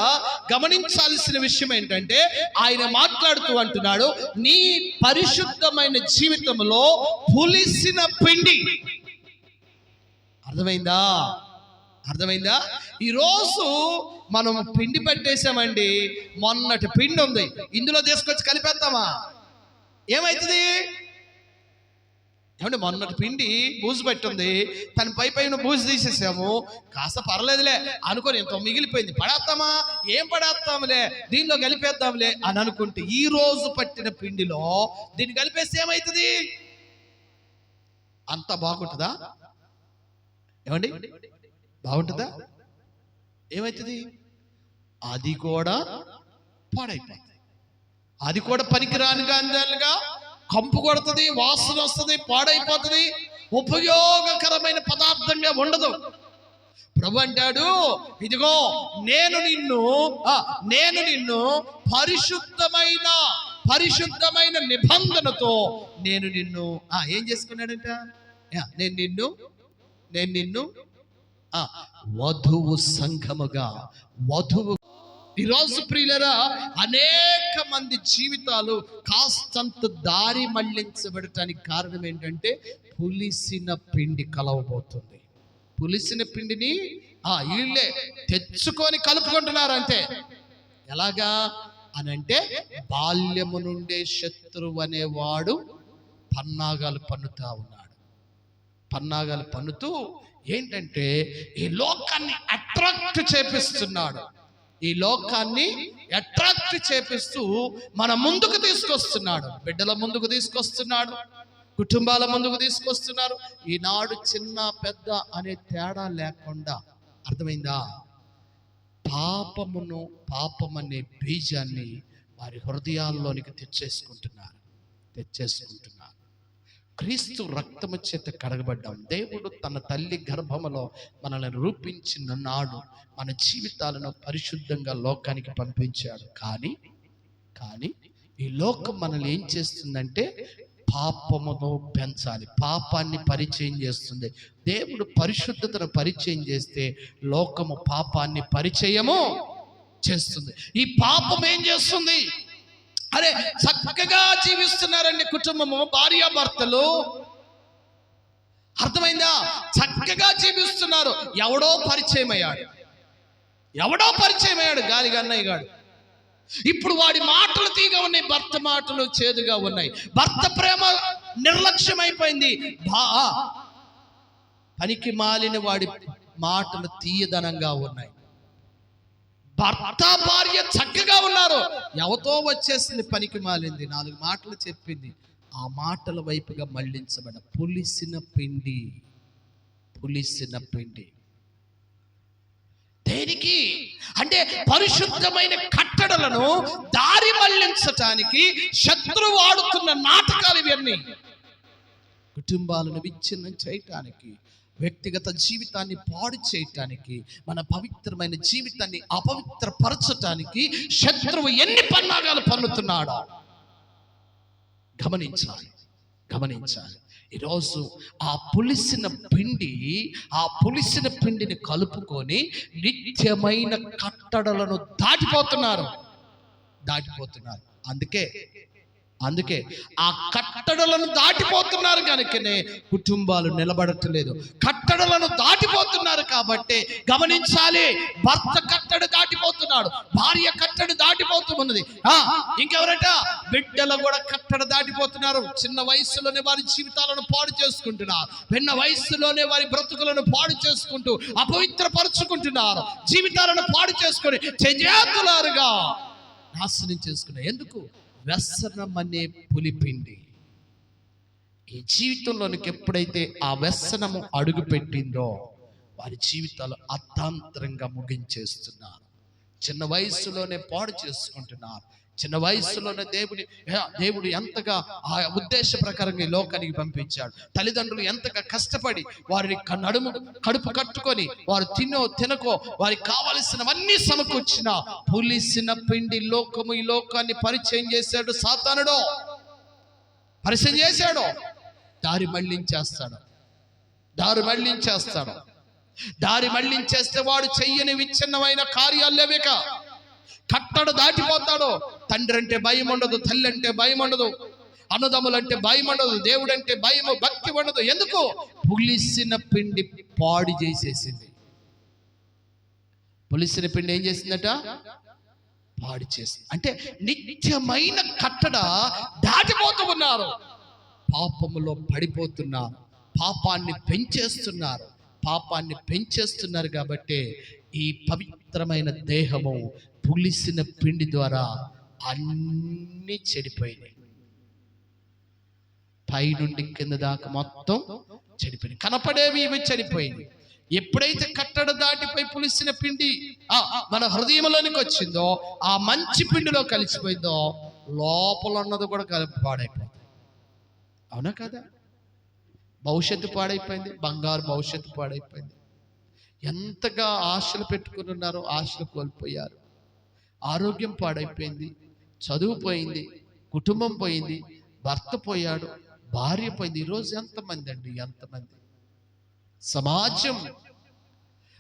గమనించాల్సిన విషయం ఏంటంటే ఆయన మాట్లాడుతూ అంటున్నాడు, నీ పరిశుద్ధమైన జీవితంలో పులిసిన పిండి. అర్థమైందా? అర్థమైందా? ఈరోజు మనం పిండి పట్టేసామండి, మొన్నటి పిండి ఉంది, ఇందులో తీసుకొచ్చి కలిపేద్దామా? ఏమవుతుంది? ఏమంటే మొన్నటి పిండి బూజు పట్టింది, తన పైన బూజు తీసేసాము, కాస్త పర్లేదులే అనుకొని ఎంతో మిగిలిపోయింది, పడేస్తామా? ఏం పడేస్తాములే, దీనిలో కలిపేద్దాంలే అని అనుకుంటే ఈ రోజు పట్టిన పిండిలో దీన్ని కలిపేస్తే ఏమవుతుంది? అంత బాగుంటుందా? ఏమండి బాగుంటుందా? ఏమవుతుంది? అది కూడా పాడైపోతుంది, అది కూడా పనికిరానిగా అందాలుగా కంపు కొడుతుంది, వాసన వస్తుంది, పాడైపోతుంది, ఉపయోగకరమైన పదార్థంగా ఉండదు. ప్రభు అంటాడు, ఇదిగో నేను నిన్ను పరిశుద్ధమైన నిబంధనతో నేను నిన్ను ఏం చేసుకున్నాడంట? నేను నిన్ను వధువు సంఘముగా, వధువు. ఈరోజు ప్రియులరా, అనేక మంది జీవితాలు కాస్తంత దారి మళ్లించబడటానికి కారణం ఏంటంటే పులిసిన పిండి కలవబోతుంది. పులిసిన పిండిని వీళ్ళే తెచ్చుకొని కలుపుకుంటున్నారు అంతే. ఎలాగా అనంటే బాల్యము నుండే శత్రువు అనేవాడు పన్నాగాలు పన్నుతా ఉన్నాడు. పన్నాగాలు పన్నుతూ ఏంటంటే ఈ లోకాన్ని అట్రాక్ట్ చేపిస్తున్నాడు. ఈ లోకాన్ని అట్రాక్ట్ చేపిస్తూ మన ముందుకు తీసుకొస్తున్నాడు. బిడ్డల ముందుకు తీసుకొస్తున్నాడు, కుటుంబాల ముందుకు తీసుకొస్తున్నారు. ఈనాడు చిన్న పెద్ద అనే తేడా లేకుండా, అర్థమైందా? పాపమనే బీజాన్ని వారి హృదయాల్లోనికి తెచ్చేసుకుంటున్నారు. క్రీస్తు రక్తము చేత కడగబడ్డాం. దేవుడు తన తల్లి గర్భములో మనల్ని రూపించిన నాడు మన జీవితాలను పరిశుద్ధంగా లోకానికి పంపించాడు. కానీ ఈ లోకం మనల్ని ఏం చేస్తుందంటే పాపమును పెంచాలి, పాపాన్ని పరిచయం చేస్తుంది. దేవుడు పరిశుద్ధతను పరిచయం చేస్తే లోకము పాపాన్ని పరిచయము చేస్తుంది. ఈ పాపం ఏం చేస్తుంది? అరే చక్కగా జీవిస్తున్నారండి కుటుంబము, భార్యాభర్తలు, అర్థమైందా? చక్కగా జీవిస్తున్నారు. ఎవడో పరిచయం అయ్యాడు, గాలిగా అన్నయ్య గాడు. ఇప్పుడు వాడి మాటలు తీగా ఉన్నాయి, భర్త మాటలు చేదుగా ఉన్నాయి. భర్త ప్రేమ నిర్లక్ష్యమైపోయింది, పనికి మాలిన వాడి మాటలు తీయదనంగా ఉన్నాయి. భర్త భార్య చక్కగా ఉన్నారు, ఎవతో వచ్చేసింది పనికి మాలింది, 4 మాటలు చెప్పింది, ఆ మాటల వైపుగా మళ్లించబడ పులిసిన పిండి. దేనికి అంటే పరిశుద్ధమైన కట్టడలను దారి మళ్లించటానికి శత్రువు ఆడుతున్న నాటకాలు ఇవన్నీ. కుటుంబాలను విచ్ఛిన్నం చేయటానికి, వ్యక్తిగత జీవితాన్ని పాడు చేయటానికి, మన పవిత్రమైన జీవితాన్ని అపవిత్రపరచటానికి శత్రువు ఎన్ని పన్నాగాలు పన్నుతున్నాడో గమనించాలి. ఈరోజు ఆ పులిసిన పిండిని కలుపుకొని నిత్యమైన కట్టడలను దాటిపోతున్నారు. అందుకే ఆ కట్టడలను దాటిపోతున్నారు కనుకనే కుటుంబాలు నిలబడట్లేదు. కట్టడలను దాటిపోతున్నారు ఉన్నారు కాబట్టి గమనించాలి. భర్త కట్టడి దాటిపోతున్నాడు, భార్య కట్టడి దాటిపోతూ ఉన్నది. ఇంకెవరట? బిడ్డలు కూడా కట్టడి దాటిపోతున్నారు. చిన్న వయసులోనే వారి జీవితాలను పాడు చేసుకుంటున్నారు, చిన్న వయసులోనే వారి బ్రతుకులను పాడు చేసుకుంటూ అపవిత్రపరుచుకుంటున్నారు, జీవితాలను పాడు చేసుకొని చెజాతులారుగా నాశనం చేసుకున్నారు. ఎందుకు? వ్యసనం అనే పులిపిండి ఈ జీవితంలోనికి ఎప్పుడైతే ఆ వ్యసనము అడుగు పెట్టిందో వారి జీవితాలు అర్థాంతరంగా ముగించేస్తున్నారు. చిన్న వయసులోనే పాడు చేసుకుంటున్నారు. చిన్న వయసులోనే దేవుడు ఎంతగా ఆ ఉద్దేశ ప్రకారంగా ఈ లోకానికి పంపించాడు. తల్లిదండ్రులు ఎంతగా కష్టపడి వారిని కడుపు కట్టుకొని వారు తినకో వారికి కావలసినవన్నీ సమకూర్చిన పులిసిన పిండి ఈ లోకాన్ని పరిచయం చేశాడు సాతానుడు. పరిచయం చేశాడు. దారి మళ్ళించేస్తే వాడు చెయ్యని విచ్ఛిన్నమైన కార్యాలు లేవిక. కట్టడు దాటిపోతాడు. తండ్రి అంటే భయం ఉండదు, తల్లి అంటే భయం ఉండదు, అన్నదమ్ములంటే భయం ఉండదు, దేవుడు అంటే భయము భక్తి ఉండదు. ఎందుకు? పులిసిన పిండి పాడు చేసేసింది. పులిసిన పిండి ఏం చేసిందట? పాడు చేసింది. అంటే నిత్యమైన కట్టడ దాటిపోతూ ఉన్నారు. పాపములో పడిపోతున్నారు, పాపాన్ని పెంచేస్తున్నారు కాబట్టి ఈ పవిత్రమైన దేహము పులిసిన పిండి ద్వారా అన్ని చెడిపోయినాయి. పైనుండి కింద దాకా మొత్తం చెడిపోయినాయి. కనపడేవి ఇవి చెడిపోయింది. ఎప్పుడైతే కట్టడ దాటిపోయి పులిసిన పిండి మన హృదయంలోనికి వచ్చిందో, ఆ మంచి పిండిలో కలిసిపోయిందో, లోపల ఉన్నది కూడా పాడైపోయింది. అవునా కదా? భవిష్యత్తు పాడైపోయింది, బంగారు భవిష్యత్తు పాడైపోయింది. ఎంతగా ఆశలు పెట్టుకుని ఉన్నారో ఆశలు కోల్పోయారు. ఆరోగ్యం పాడైపోయింది, చదువు పోయింది, కుటుంబం పోయింది, భర్త పోయాడు, భార్య పోయింది. ఈరోజు ఎంతమంది అండి, ఎంతమంది సమాజం.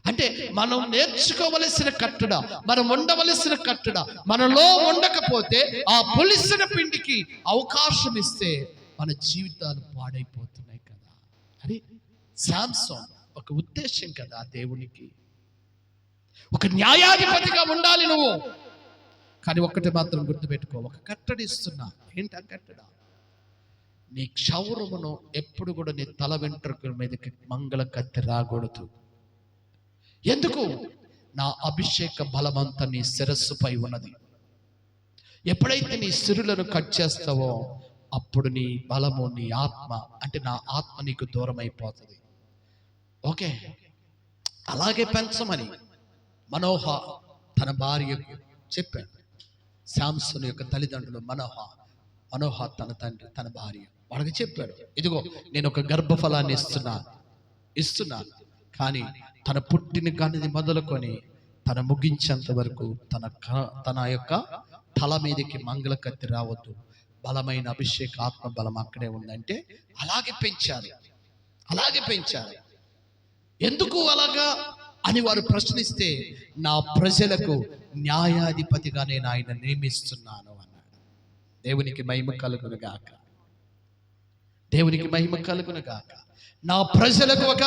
అంటే మనం నేర్చుకోవలసిన కట్టడ, మనం ఉండవలసిన కట్టడ మనలో ఉండకపోతే ఆ పులిసిన పిండికి అవకాశం ఇస్తే మన జీవితాలు పాడైపోతున్నాయి కదా. అరే శాంసన్ ఒక ఉద్దేశం కదా దేవునికి. ఒక న్యాయాధిపతిగా ఉండాలి నువ్వు. కానీ ఒక్కటి మాత్రం గుర్తుపెట్టుకో, ఒక కట్టడి ఇస్తున్నా. ఏంటి ఆ కట్టడ? నీ క్షౌరమును ఎప్పుడు కూడా నీ తల వెంట్రుకల మీదకి మంగళ కత్తి రాకూడదు. ఎందుకు? నా అభిషేక బలమంతా నీ శిరస్సుపై ఉన్నది. ఎప్పుడైతే నీ సిరులను కట్ చేస్తావో అప్పుడు నీ బలము, నీ ఆత్మ, అంటే నా ఆత్మ నీకు దూరం అయిపోతుంది. ఓకే, అలాగే పెంచమని మనోహ తన భార్యకు చెప్పాడు. శాంసన్ యొక్క తల్లిదండ్రులు మనోహ తన తండ్రి, తన భార్య వాళ్ళకి చెప్పాడు, ఇదిగో నేను ఒక గర్భఫలాన్ని ఇస్తున్నాను కానీ తన పుట్టిన కానిది మొదలుకొని తన ముగించేంత వరకు తన యొక్క తల మీదకి మంగళ కత్తి రావద్దు. బలమైన అభిషేక ఆత్మ బలం అక్కడే ఉందంటే అలాగే పెంచారు. ఎందుకు అలాగా అని వారు ప్రశ్నిస్తే, నా ప్రజలకు న్యాయాధిపతిగా నేను ఆయన నియమిస్తున్నాను అన్నాడు. దేవునికి మహిమ కలుగును గాక. నా ప్రజలకు ఒక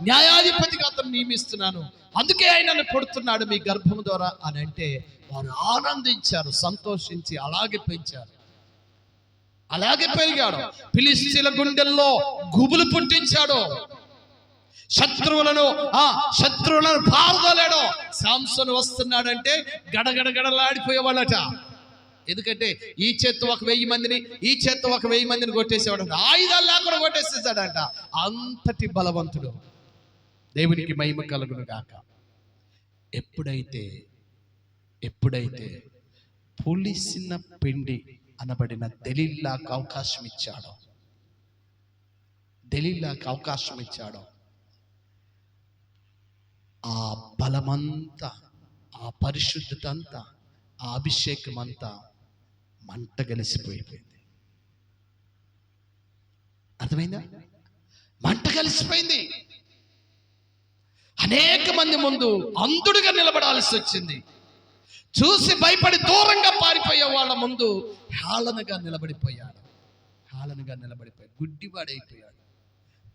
న్యాయాధిపతిగా అతను నియమిస్తున్నాను, అందుకే ఆయనను కొడుతున్నాడు మీ గర్భం ద్వారా అని అంటే వారు ఆనందించారు, సంతోషించి అలాగే పెంచారు. అలాగే పెరిగాడు. ఫిలిష్తీయుల గుండెల్లో గుబులు పుట్టించాడు. శత్రువులను పారదోలాడు. శాంసన్ వస్తున్నాడంటే గడగడలాడిపోయేవాళ్ళట. ఎందుకంటే ఈ చేత్తో ఒక 1000 మందిని, ఈ చేత్తో ఒక 1000 మందిని కొట్టేసేవాడంట. ఆయుధాలు లేకుండా కొట్టేసేసాడంట. అంతటి బలవంతుడు. దేవునికి మహిమ కలుగును గాక. ఎప్పుడైతే పులిసిన పిండి అనబడిన దెలీలాకు అవకాశం ఇచ్చాడో ఆ బలమంతా, ఆ పరిశుద్ధత అంతా, ఆ అభిషేకం అంతా మంట కలిసిపోయింది. అర్థమైందా? మంట కలిసిపోయింది. అనేక మంది ముందు అంధుడిగా నిలబడాల్సి వచ్చింది. చూసి భయపడి దూరంగా పారిపోయే వాళ్ళ ముందు హేళనగా నిలబడిపోయాడు. గుడ్డివాడైపోయాడు.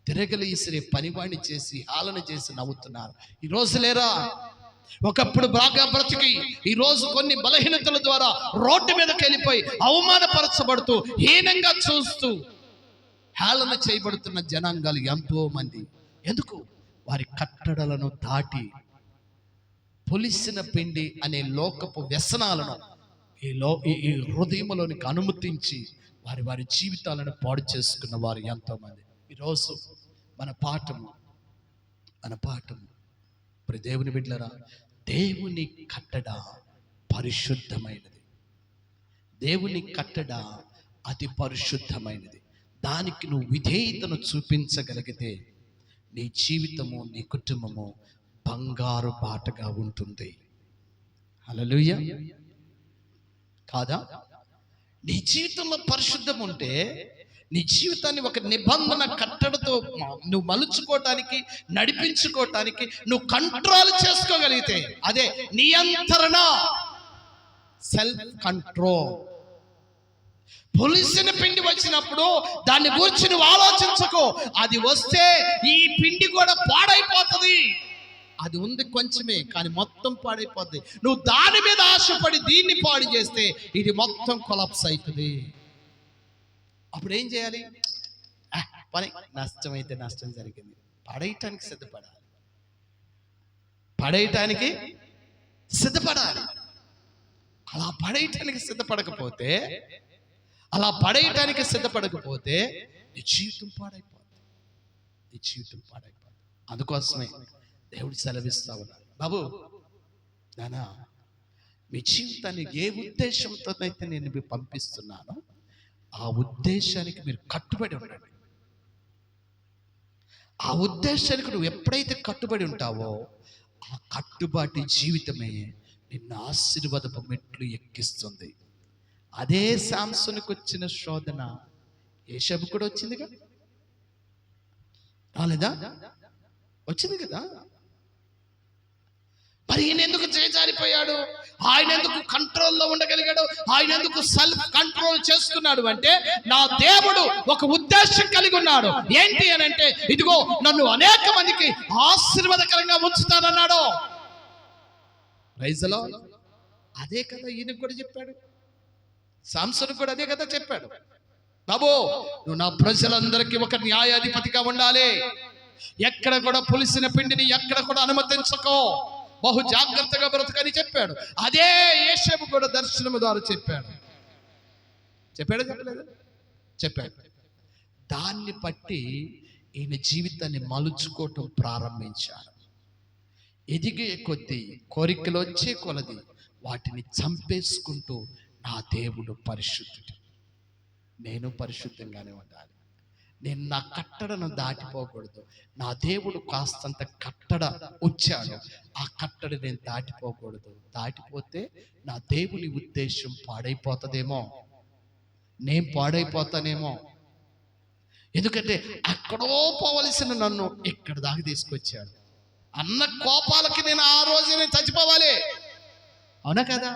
తిరగలి ఇసిరే పనివాణ్ణి చేసి ఆలన చేసి నవ్వుతున్నారు. ఈ రోజు లేరా? ఒకప్పుడు బాగా బ్రతికి ఈ రోజు కొన్ని బలహీనతల ద్వారా రోడ్డు మీదకి వెళ్ళిపోయి అవమానపరచబడుతూ హీనంగా చూస్తూ హేళన చేయబడుతున్న జనాంగాలు ఎంతో మంది. ఎందుకు? వారి కట్టడలను దాటి పొలిసిన పిండి అనే లోకపు వ్యసనాలను ఈ హృదయంలోనికి అనుమతించి వారి వారి జీవితాలను పాడు చేసుకున్న వారు ఎంతో మంది. ఈరోజు మన పాఠము ఇప్పుడు దేవుని బిడ్డలారా, దేవుని కట్టడ పరిశుద్ధమైనది. దేవుని కట్టడ అతి పరిశుద్ధమైనది. దానికి నువ్వు విధేయతను చూపించగలిగితే నీ జీవితము, నీ కుటుంబము బంగారు బాటగా ఉంటుంది. హల్లెలూయా. కాదా? నీ జీవితంలో పరిశుద్ధం ఉంటే నీ జీవితాన్ని ఒక నిబంధన కట్టడతో నువ్వు మలుచుకోవటానికి, నడిపించుకోవటానికి నువ్వు కంట్రోల్ చేసుకోగలిగితే అదే నియంత్రణ, సెల్ఫ్ కంట్రోల్. పులిసిన పిండి వచ్చినప్పుడు దాన్ని గురించి నువ్వు ఆలోచించకో. అది వస్తే ఈ పిండి కూడా పాడైపోతుంది. అది ఉంది కొంచెమే, కానీ మొత్తం పాడైపోతుంది. నువ్వు దాని మీద ఆశపడి దీన్ని పాడు చేస్తే ఇది మొత్తం కొలాప్స్ అవుతుంది. అప్పుడు ఏం చేయాలి? పని నష్టమైతే నష్టం జరిగింది, పడేయటానికి సిద్ధపడాలి. అలా పడేయటానికి సిద్ధపడకపోతే నీ జీవితం పాడైపోతుంది. అందుకోసమే దేవుడు సెలవిస్తా ఉన్నాడు, బాబు నానా, మీ జీవితాన్ని ఏ ఉద్దేశంతోనైతే నేను మీకు పంపిస్తున్నానో ఆ ఉద్దేశానికి మీరు కట్టుబడి ఉండండి. ఆ ఉద్దేశానికి నువ్వు ఎప్పుడైతే కట్టుబడి ఉంటావో ఆ కట్టుబాటి జీవితమే నిన్ను ఆశీర్వాదపు మెట్లు ఎక్కిస్తుంది. అదే శాంసోనుకు వచ్చిన శోధన యేషాబు కూడా వచ్చిందిగా, రాలేదా? వచ్చింది కదా. మరి ఈయన ఎందుకు చేజారిపోయాడు? ఆయన ఎందుకు కంట్రోల్లో ఉండగలిగాడు? ఆయన ఎందుకు సెల్ఫ్ కంట్రోల్ చేసుకున్నాడు అంటే, నా దేవుడు ఒక ఉద్దేశం కలిగి ఉన్నాడు. ఏంటి అని అంటే, ఇదిగో నన్ను అనేక మందికి ఆశీర్వాదకరంగా ఉంచుతానన్నాడు. Praise the lord. అదే కదా ఈయనకు కూడా చెప్పాడు, సాంసోను కూడా అదే కదా చెప్పాడు, బాబు నువ్వు నా ప్రజలందరికీ ఒక న్యాయాధిపతిగా ఉండాలి. ఎక్కడ కూడా పులిసిన పిండిని ఎక్కడ కూడా అనుమతించకో, బహు జాగ్రత్తగా బ్రతకని చెప్పాడు. అదే యేషాబు కూడా దర్శనము ద్వారా చెప్పాడు. దాన్ని బట్టి ఈయన జీవితాన్ని మలుచుకోవటం ప్రారంభించాడు. ఎదిగే కొద్దీ, కోరికలు వచ్చే కొలది వాటిని చంపేసుకుంటూ, నా దేవుడు పరిశుద్ధుడు, నేను పరిశుద్ధంగానే ఉండాలి, నేను నా కట్టడను దాటిపోకూడదు. నా దేవుడు కాస్తంత కట్టడ వచ్చాడు, ఆ కట్టడ నేను దాటిపోకూడదు. దాటిపోతే నా దేవుని ఉద్దేశం పాడైపోతుందేమో, నేను పాడైపోతానేమో. ఎందుకంటే అక్కడో పోవలసిన నన్ను ఇక్కడ దాకా తీసుకొచ్చాడు. అన్న కోపాలకి నేను ఆ రోజునే చచ్చిపోవాలి, అవునా కదా?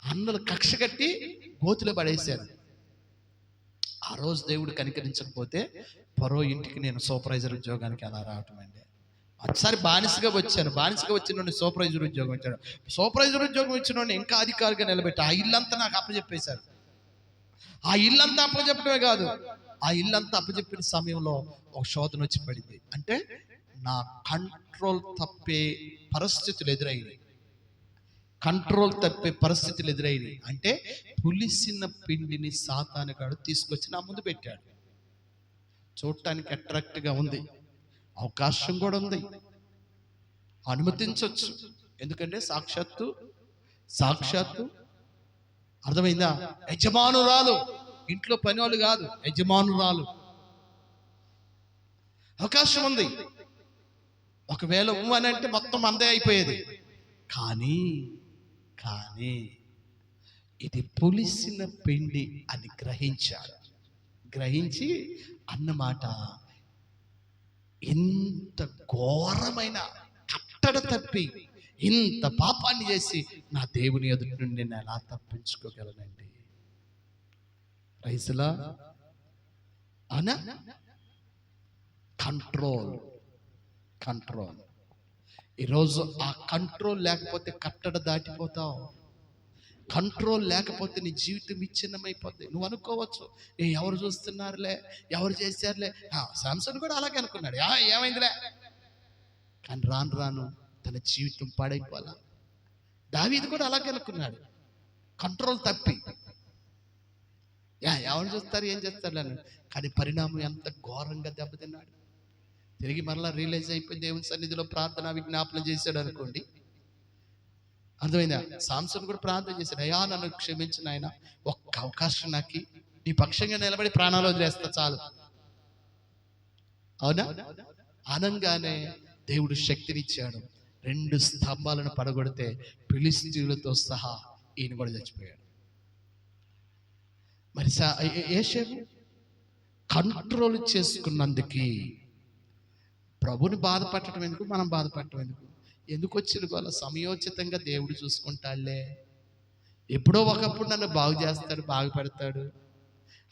అన్నలు కక్ష కట్టి గోతులో పడేశారు. ఆ రోజు దేవుడు కనికరించకపోతే పరో ఇంటికి నేను సూపర్వైజర్ ఉద్యోగానికి ఎలా రావటం అండి? ఒకసారి బానిసగా వచ్చిన నుండి సూపర్వైజర్ ఉద్యోగం వచ్చాడు. సూపర్వైజర్ ఉద్యోగం ఇచ్చిన ఇంకా అధికారిగా నిలబెట్టి ఆ ఇల్లంతా నాకు అప్పచెప్పేశారు. ఆ ఇల్లంతా అప్పచెప్పడమే కాదు, ఆ ఇల్లంతా అప్పచెప్పిన సమయంలో ఒక శోధన వచ్చి పడింది. అంటే నా కంట్రోల్ తప్పే పరిస్థితులు ఎదురైనాయి. అంటే పులిసిన పిండిని సాతానుగాడు తీసుకొచ్చి నా ముందు పెట్టాడు. చూడటానికి అట్రాక్ట్గా ఉంది, అవకాశం కూడా ఉంది, అనుమతించవచ్చు. ఎందుకంటే సాక్షాత్తు అర్థమైందా? యజమానురాలు, ఇంట్లో పని వాళ్ళు కాదు, యజమానురాలు. అవకాశం ఉంది. ఒకవేళ అని అంటే మొత్తం అందే అయిపోయేది. కానీ ఇది పులిసిన పిండి అని గ్రహించి అన్నమాట, ఇంత ఘోరమైన కట్టడ తప్పి ఇంత పాపాన్ని చేసి నా దేవుని ఎదుటి నుండి నేను ఎలా తప్పించుకోగలనండి? Praise the lord. అవునా? కంట్రోల్. ఈరోజు ఆ కంట్రోల్ లేకపోతే కట్టడ దాటిపోతావు. కంట్రోల్ లేకపోతే నీ జీవితం విచ్ఛిన్నమైపోద్ది. నువ్వు అనుకోవచ్చు, ఎవరు చూస్తున్నారులే, ఎవరు చేశారులే. శాంసన్ కూడా అలాగే అనుకున్నాడు, ఏమైందిలే. కానీ రాను రాను తన జీవితం పాడైపోవాలా. దావీదు కూడా అలాగే అనుకున్నాడు, కంట్రోల్ తప్పి. ఎవరు చూస్తారు, ఏం చేస్తారు అని. కానీ పరిణామం ఎంత ఘోరంగా దెబ్బతిన్నాడు. తిరిగి మరలా రియలైజ్ అయిపోయి దేవుని సన్నిధిలో ప్రార్థన విజ్ఞాపన చేశాడు అనుకోండి. అర్థమైందా? సాంసన్ కూడా ప్రార్థన చేశాడు, అయ్యా నన్ను క్షమించిన ఆయన, ఒక్క అవకాశం నాకు నీ పక్షంగా నిలబడి ప్రాణాలు వదిలేస్తా చాలు. అవునా? అనంగానే దేవుడు శక్తినిచ్చాడు. 2 స్తంభాలను పడగొడితే ఫిలిష్తీయులతో సహా ఈయన కూడా చచ్చిపోయాడు. మరి యేషేబు కంట్రోల్ చేసుకున్నందుకు ప్రభుని బాధపడటం ఎందుకు, మనం బాధపడటం ఎందుకు వచ్చిన గోల? సమయోచితంగా దేవుడు చూసుకుంటాడులే. ఎప్పుడో ఒకప్పుడు నన్ను బాగు చేస్తాడు, బాగుపడతాడు.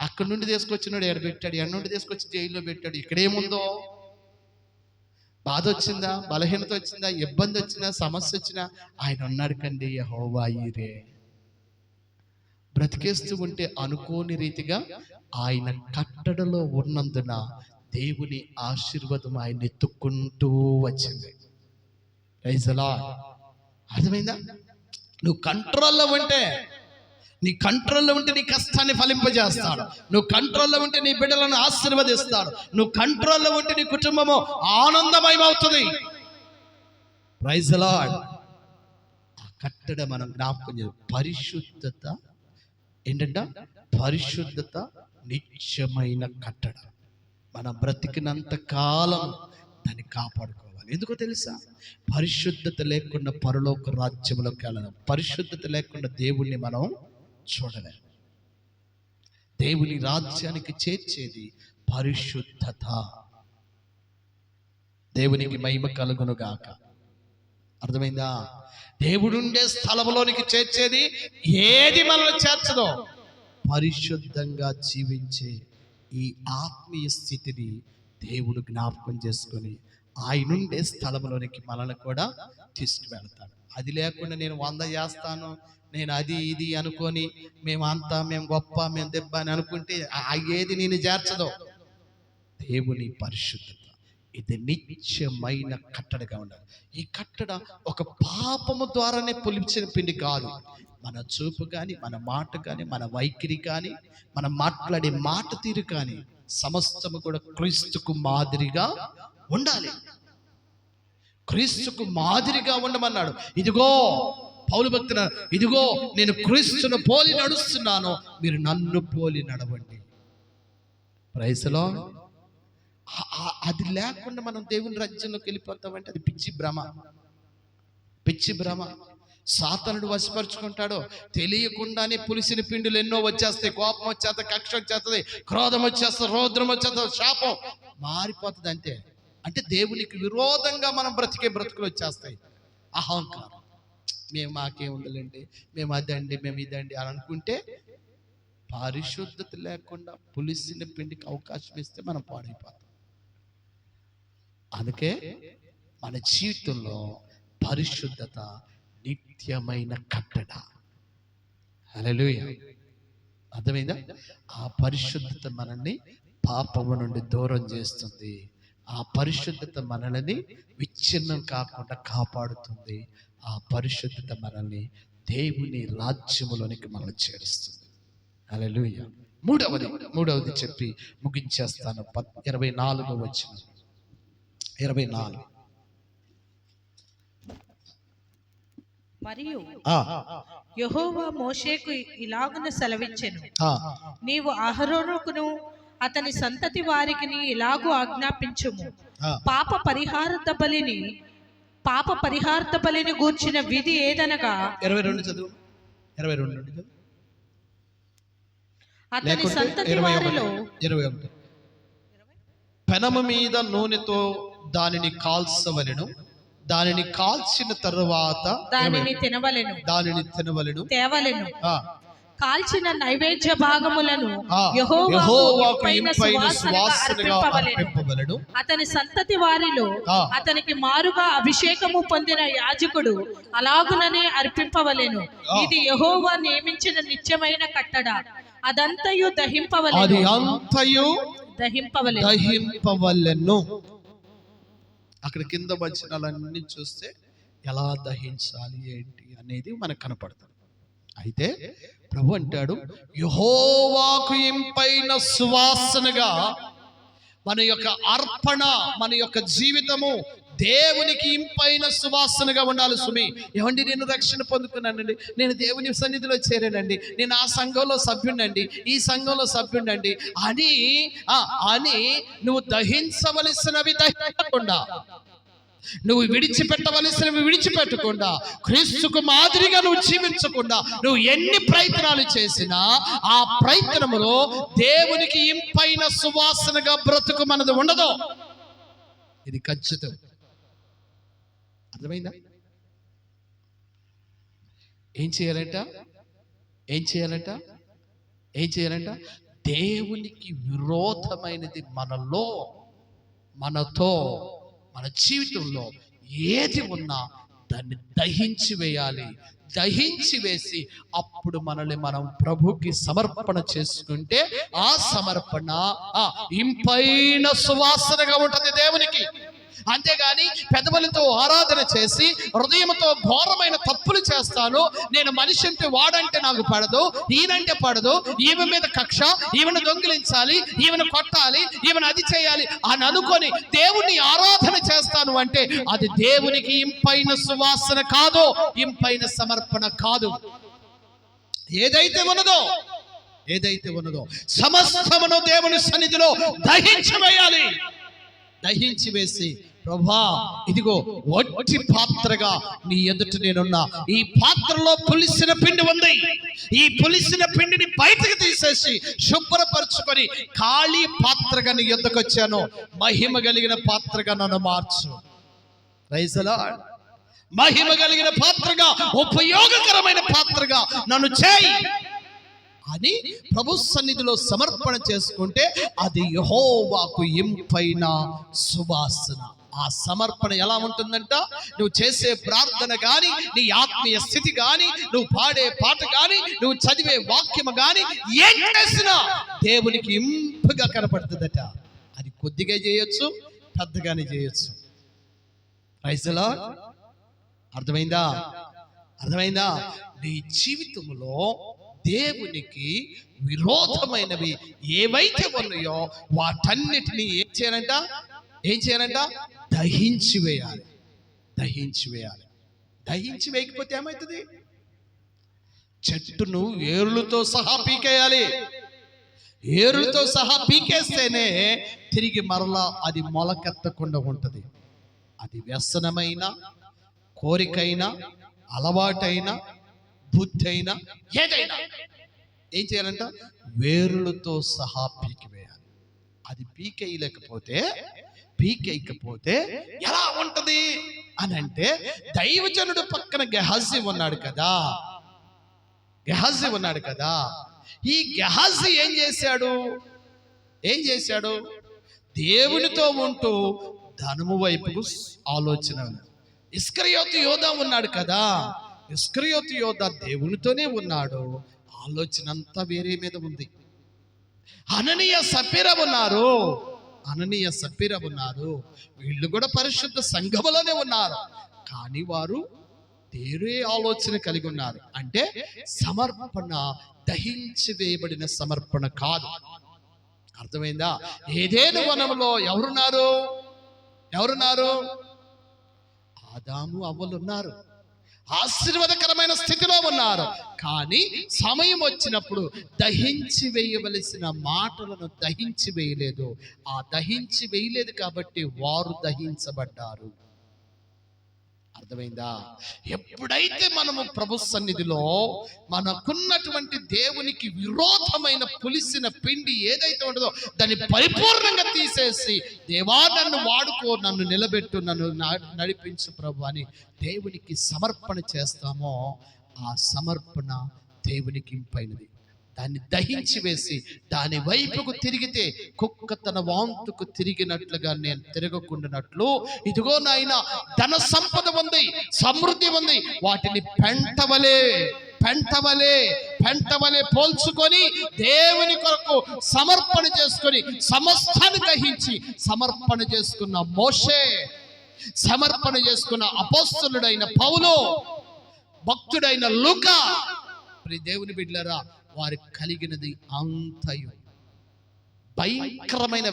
అక్కడి నుండి తీసుకొచ్చినాడు, ఎడబెట్టాడు, ఎడ నుండి తీసుకొచ్చి జైల్లో పెట్టాడు. ఇక్కడేముందో, బాధ వచ్చిందా, బలహీనత వచ్చిందా, ఇబ్బంది వచ్చినా, సమస్య వచ్చినా ఆయన ఉన్నాడు కండి. యెహోవా ఈరే. బ్రతికేస్తూ ఉంటే అనుకోని రీతిగా ఆయన కట్టడలో ఉన్నందున దేవుని ఆశీర్వాదం ఆయన ఎత్తుక్కుంటూ వచ్చింది. Praise the Lord. అర్థమైందా? నువ్వు కంట్రోల్లో ఉంటే, నీ కంట్రోల్లో ఉంటే నీ కష్టాన్ని ఫలింపజేస్తాడు. నువ్వు కంట్రోల్లో ఉంటే నీ బిడ్డలను ఆశీర్వదిస్తాడు. నువ్వు కంట్రోల్లో ఉంటే నీ కుటుంబము ఆనందమయమవుతుంది. Praise the lord. ఆ కట్టడ మనం జ్ఞాపకం చేయాలి. పరిశుద్ధత ఏంటంట? పరిశుద్ధత నిత్యమైన కట్టడ. మన బ్రతికినంత కాలం దాన్ని కాపాడుకోవాలి. ఎందుకో తెలుసా? పరిశుద్ధత లేకుండా పరలోక రాజ్యంలోకి వెళ్ళడం, పరిశుద్ధత లేకుండా దేవుణ్ణి మనం చూడలేం. దేవుని రాజ్యానికి చేర్చేది పరిశుద్ధత. దేవునికి మహిమ కలుగును గాక. అర్థమైందా? దేవుడుండే స్థలంలోనికి చేర్చేది ఏది మనల్ని చేర్చదో, పరిశుద్ధంగా జీవించే ఈ ఆత్మీయ స్థితిని దేవుడు జ్ఞాపకం చేసుకొని ఆయనుండే స్థలంలోనికి మనల్ని కూడా తీసుకువెళ్తాడు. అది లేకుండా నేను 100 చేస్తాను, నేను అది ఇది అనుకొని మేము గొప్ప, మేము దెబ్బ అని అనుకుంటే ఏది నేను చేర్చదో. దేవుని పరిశుద్ధత ఇది నిత్యమైన కట్టడగా ఉండాలి. ఈ కట్టడ ఒక పాపము ద్వారానే పొలిచిన పిండి కాదు. మన చూపు కానీ, మన మాట కానీ, మన వైఖరి కానీ, మనం మాట్లాడే మాట తీరు కానీ సమస్తము కూడా క్రీస్తుకు మాదిరిగా ఉండాలి. క్రీస్తుకు మాదిరిగా ఉండమన్నాడు. ఇదిగో పౌలు భక్తుడు, ఇదిగో నేను క్రీస్తును పోలి నడుస్తున్నాను, మీరు నన్ను పోలి నడవండి. Praise the Lord. అది లేకుండా మనం దేవుని రాజ్యంలోకి వెళ్ళిపోతామంటే అది పిచ్చి భ్రమ. సాతానుడు వశపరుచుకుంటాడు. తెలియకుండానే పులిసిన పిండులు ఎన్నో వచ్చేస్తాయి. కోపం వచ్చేస్తుంది, కక్ష వచ్చేస్తుంది, క్రోధం వచ్చేస్తుంది, రౌద్రం వచ్చేస్తుంది, శాపం మారిపోతుంది. అంతే. అంటే దేవునికి విరోధంగా మనం బ్రతికే బ్రతుకులు వచ్చేస్తాయి. అహంకారం, మేము మాకేం ఉండాలండి, మేము అదండి, మేము ఇదండి అని అనుకుంటే పరిశుద్ధత లేకుండా పులిసిన పిండికి అవకాశం ఇస్తే మనం పాడైపోతాం. అందుకే మన జీవితంలో పరిశుద్ధత నిత్యమైన కట్టడ. హల్లెలూయా. అర్థమైందా? ఆ పరిశుద్ధత మనల్ని పాపము నుండి దూరం చేస్తుంది. ఆ పరిశుద్ధత మనల్ని విచ్ఛిన్నం కాకుండా కాపాడుతుంది. ఆ పరిశుద్ధత మనల్ని దేవుని రాజ్యములోనికి మనల్ని చేరుస్తుంది. హల్లెలూయా. మూడవది చెప్పి ముగించేస్తాను. 24వ వచనం. 24. మరియు యెహోవా మోషేకు ఇలాగున సెలవిచ్చెను, నీవు అహరోనుకును అతని సంతతి వారికి ఇలాగూ ఆజ్ఞాపించుము, పాప పరిహార్థ బలిని గూర్చిన విధి ఏదనగా 22 చదువు. 22 అతని సంతతి వారిలో 21. పెనము మీద నూనెతో దానిని కాల్చవలెను, దానిని కాల్చిన తరువాత దానిని తినవలెను తేవలెను. కాల్చిన నైవేద్య భాగములను యెహోవాకు ఇంపైన ఇంపైన సువాసనగా అర్పింపవలెను. అతని సంతతి వారిలో అతనికి మారుగా అభిషేకము పొందిన యాజకుడు అలాగుననే అర్పింపవలెను. ఇది యెహోవా నియమించిన నిత్యమైన కట్టడ. అదంతయు దహింపవలెను. అక్కడ కింద వచనాలన్నీ చూస్తే ఎలా దహించాలి ఏంటి అనేది మనకు కనపడుతుంది. అయితే ప్రభు అంటాడు, యెహోవాకు ఇంపైన సువాసనగా మన యొక్క అర్పణ, మన యొక్క జీవితము దేవునికి ఇంపైన సువాసనగా ఉండాలి. సుమి, ఏమండి నేను రక్షణ పొందుకున్నానండి, నేను దేవుని సన్నిధిలో చేరానండి, నేను ఆ సంఘంలో సభ్యుడండి, ఈ సంఘంలో సభ్యుడండి అని నువ్వు దహించవలసినవి దహించకుండా, నువ్వు విడిచిపెట్టవలసినవి విడిచిపెట్టకుండా, క్రీస్తుకు మాదిరిగా నువ్వు జీవించకుండా నువ్వు ఎన్ని ప్రయత్నాలు చేసినా ఆ ప్రయత్నములో దేవునికి ఇంపైన సువాసనగా బ్రతుకు మనది ఉండదు. ఇది ఖచ్చితం. అర్థమైందా? ఏం చేయాలంట? దేవునికి విరోధమైనది మనలో, మనతో, మన జీవితంలో ఏది ఉన్నా దాన్ని దహించి వేయాలి. దహించి వేసి అప్పుడు మనల్ని మనం ప్రభుకి సమర్పణ చేసుకుంటే ఆ సమర్పణ ఇంపైన సువాసనగా ఉంటుంది దేవునికి. అంతేగాని పెదవులతో ఆరాధన చేసి హృదయంతో ఘోరమైన తప్పులు చేస్తాను, నేను మనిషి అంటే వాడంటే నాకు పడదు, ఈయనంటే పడదు, ఈమె మీద కక్ష, ఈమెను దొంగిలించాలి, ఈమెను కొట్టాలి, ఈమెను అది చేయాలి అని అనుకొని దేవుణ్ణి ఆరాధన చేస్తాను అంటే అది దేవునికి ఇంపైన సువాసన కాదు, ఇంపైన సమర్పణ కాదు. ఏదైతే ఉన్నదో సమస్తమును దేవుని సన్నిధిలో దహించి వేయాలి. దహించి వేసి, ప్రభువా ఇదిగో వట్టి పాత్రగా నీ ఎదుట నేనున్నా, ఈ పాత్రలో పులిసిన పిండి ఉంది, ఈ పులిసిన పిండిని బయటకు తీసేసి శుభ్రపరచుకొని ఖాళీ పాత్రగా నీ ఎదుటకు వచ్చాను, మహిమ కలిగిన పాత్రగా నన్ను మార్చు. Praise the lord. మహిమ కలిగిన పాత్రగా, ఉపయోగకరమైన పాత్రగా నన్ను చేయి అని ప్రభు సన్నిధిలో సమర్పణ చేసుకుంటే అది యెహోవాకు ఇంపైన సువాసన. ఆ సమర్పణ ఎలా ఉంటుందంట? నువ్వు చేసే ప్రార్థన గాని, నీ ఆత్మీయ స్థితి గాని, నువ్వు పాడే పాట గాని, నువ్వు చదివే వాక్యము గాని ఏం చేసినా దేవునికి ఇంపుగా కనపడుతుందట. అది కొద్దిగా చేయొచ్చు, పెద్దగానే చేయొచ్చు. Praise the Lord. అర్థమైందా? నీ జీవితంలో దేవునికి విరోధమైనవి ఏవైతే ఉన్నాయో వాటన్నిటిని ఏం చేయాలంట? దహించి వేయాలి. దహించి వేయకపోతే ఏమవుతుంది? చెట్టును ఏరులతో సహా పీకేయాలి. ఏరులతో సహా పీకేస్తేనే తిరిగి మరలా అది మొలకెత్తకుండా ఉంటుంది. అది వ్యసనమైన, కోరికైనా, అలవాటైనా, బుద్ధి అయినా, ఏదైనా ఏం చేయాలంట? వేరులతో సహా పీకివేయాలి. అది పీకేయకపోతే ఎలా ఉంటది అని అంటే, దైవజనుడు పక్కన గెహాజీ ఉన్నాడు కదా. ఈ గెహాజీ ఏం చేశాడు? దేవునితో ఉంటూ ధనము వైపుకు ఆలోచన. ఇస్కరియోతు యోధా ఉన్నాడు కదా, ఇస్కరియోతు యోధా దేవునితోనే ఉన్నాడు, ఆలోచన అంతా వేరే మీద ఉంది. అననీయ సఫీరా ఉన్నారు, వీళ్ళు కూడా పరిశుద్ధ సంఘములోనే ఉన్నారు, కానీ వారు వేరే ఆలోచన కలిగి ఉన్నారు. అంటే సమర్పణ దహించి వేయబడిన సమర్పణ కాదు. అర్థమైందా? ఏదేను వనంలో ఎవరున్నారు? ఆదాము అవ్వలు ఉన్నారు, ఆశీర్వాదకరమైన స్థితిలో ఉన్నారు. కానీ సమయం వచ్చినప్పుడు దహించి వేయవలసిన మాటలను దహించి వేయలేదు. ఆ దహించి వేయలేదు కాబట్టి వారు దహించబడ్డారు. అర్థమైందా? ఎప్పుడైతే మనము ప్రభు సన్నిధిలో మనకున్నటువంటి దేవునికి విరోధమైన పులిసిన పిండి ఏదైతే ఉంటుందో దాన్ని పరిపూర్ణంగా తీసేసి, దేవా నన్ను వాడుకో, నన్ను నిలబెట్టు, నన్ను నడిపించు ప్రభు అని దేవునికి సమర్పణ చేస్తామో ఆ సమర్పణ దేవునికి ఇంపైనది. దాన్ని దహించి వేసి దాని వైపుకు తిరిగితే కుక్క తన వాంతుకు తిరిగినట్లుగా నేను తిరగకుండానట్లు, ఇదిగో నాయన ధన సంపద ఉంది, సమృద్ధి ఉంది, వాటిని పెంటవలే పోల్చుకొని దేవుని కొరకు సమర్పణ చేసుకొని సమస్తాన్ని గ్రహించి సమర్పణ చేసుకున్న మోషే, సమర్పణ చేసుకున్న అపోస్తలుడైన పౌలు, భక్తుడైన లూకా, దేవుని బిడ్డలారా, వారి కలిగినది అంతయు భయంకరమైన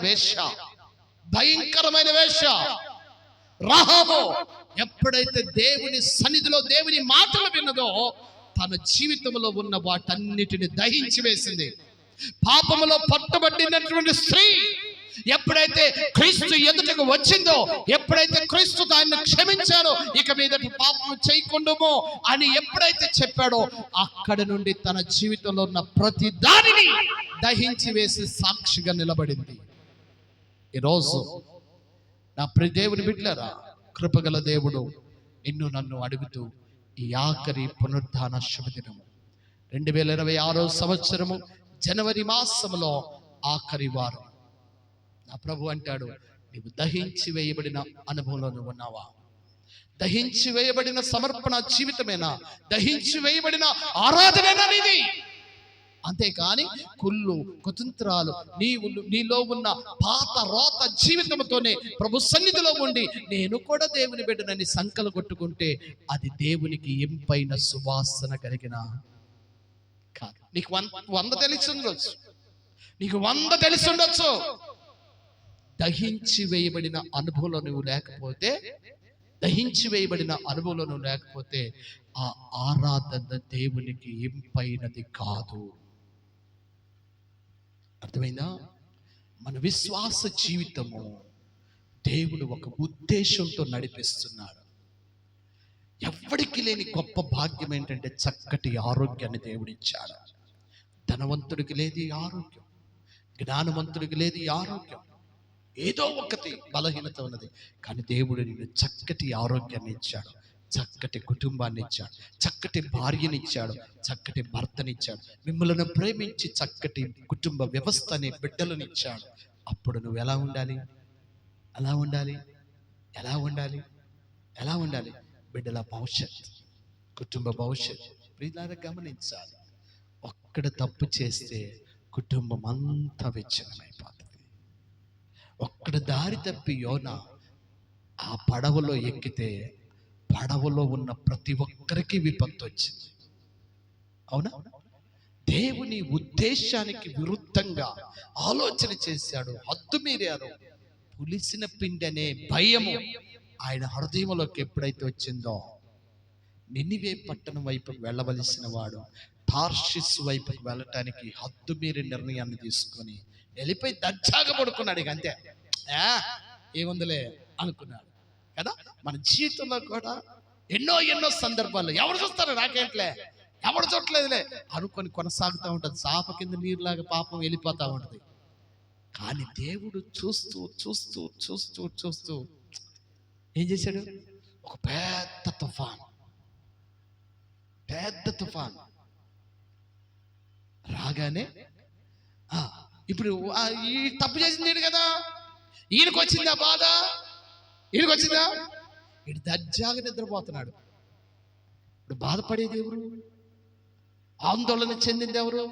వేశ్య రాహాబు ఎప్పుడైతే దేవుని సన్నిధిలో దేవుని మాటలు విన్నదో తన జీవితంలో ఉన్న వాటన్నిటిని దహించి వేసింది. పాపములో పట్టుబడినటువంటి స్త్రీ ఎప్పుడైతే క్రీస్తు ఎదుటకు వచ్చిందో, ఎప్పుడైతే క్రీస్తు దాన్ని క్షమించాడో, ఇక మీదటి పాపం చేయకుండామో అని ఎప్పుడైతే చెప్పాడో, అక్కడ నుండి తన జీవితంలో ఉన్న ప్రతి దానిని దహించి వేసి సాక్షిగా నిలబడింది. ఈరోజు నా ప్రియ దేవుని బిడ్డలారా, కృపగల దేవుడు నిన్ను నన్ను అడుగుతూ ఈ ఆఖరి పునరుద్ధాన శుభదినము 2026 సంవత్సరము జనవరి మాసములో ఆఖరి వారం, నా ప్రభు అంటాడు, నీవు దహించి వేయబడిన అనుభవంలో నువ్వు ఉన్నావా? దహించి వేయబడిన సమర్పణ జీవితమేనా? దహించి వేయబడిన ఆరాధనేనా నీది? అంతేకాని కుళ్ళు కుతంత్రాలు నీలో ఉన్న పాత రోత జీవితంతోనే ప్రభు సన్నిధిలో ఉండి నేను కూడా దేవుని బిడ్డనని సంకలు కొట్టుకుంటే అది దేవునికి ఇంపైన సువాసన కలిగిన కాదు. నీకు 100 తెలిసి ఉండొచ్చు, దహించి వేయబడిన అనుభవంలో నువ్వు లేకపోతే ఆ ఆరాధన దేవునికి ఇంపైనది కాదు. అర్థమైందా? మన విశ్వాస జీవితము దేవుడు ఒక ఉద్దేశంతో నడిపిస్తున్నాడు. ఎవ్వడికి లేని గొప్ప భాగ్యం ఏంటంటే చక్కటి ఆరోగ్యాన్ని దేవుడిచ్చాడు. ధనవంతుడికి లేదు ఈ ఆరోగ్యం, జ్ఞానవంతుడికి లేదు ఈ ఆరోగ్యం, ఏదో ఒకటి బలహీనత ఉన్నది. కానీ దేవుడు నిన్ను చక్కటి ఆరోగ్యాన్ని ఇచ్చాడు, చక్కటి కుటుంబాన్ని ఇచ్చాడు, చక్కటి భార్యనిచ్చాడు, చక్కటి భర్తనిచ్చాడు, మిమ్మల్ని ప్రేమించి చక్కటి కుటుంబ వ్యవస్థని బిడ్డలనిచ్చాడు. అప్పుడు నువ్వు ఎలా ఉండాలి? బిడ్డల భవిష్యత్, కుటుంబ భవిష్యత్ ప్రియులారా గమనించాలి. ఒక్కడ తప్పు చేస్తే కుటుంబం అంతా విచ్ఛిన్నమైపోతుంది. ఒక్కడ దారి తప్పి యోనా ఆ పడవలో ఎక్కితే పడవలో ఉన్న ప్రతి ఒక్కరికి విపత్తు వచ్చింది. అవునా? దేవుని ఉద్దేశానికి విరుద్ధంగా ఆలోచన చేశాడు, హద్దు మీరారు. పులిసిన పిండి అనే భయము ఆయన హృదయంలోకి ఎప్పుడైతే వచ్చిందో, నినివే పట్టణం వైపుకు వెళ్ళవలసిన వాడు తార్షిస్ వైపుకు వెళ్ళటానికి హద్దు మీరి నిర్ణయాన్ని తీసుకొని వెళ్ళిపోయి దర్జాగా పడుకున్నాడు. ఇక అంతే, ఏముందిలే అనుకున్నాడు కదా. మన జీవితంలో కూడా ఎన్నో సందర్భాల్లో ఎవరు చూస్తారు, నాకేంట్లే, ఎవరు చూడలేదులే అనుకొని కొనసాగుతూ ఉంటుంది. చాప కింద నీరులాగా పాపం వెళ్ళిపోతూ ఉంటుంది. కానీ దేవుడు చూస్తూ ఏం చేశాడు? ఒక పెద్ద తుఫాన్ రాగానే ఇప్పుడు ఈ తప్పు చేసింది కదా, ఈయనకు వచ్చిందా బాధ? ఈయన దర్జాగా నిద్రపోతున్నాడు. ఇప్పుడు బాధపడేది ఎవరు? ఆందోళన చెందింది ఎవరు?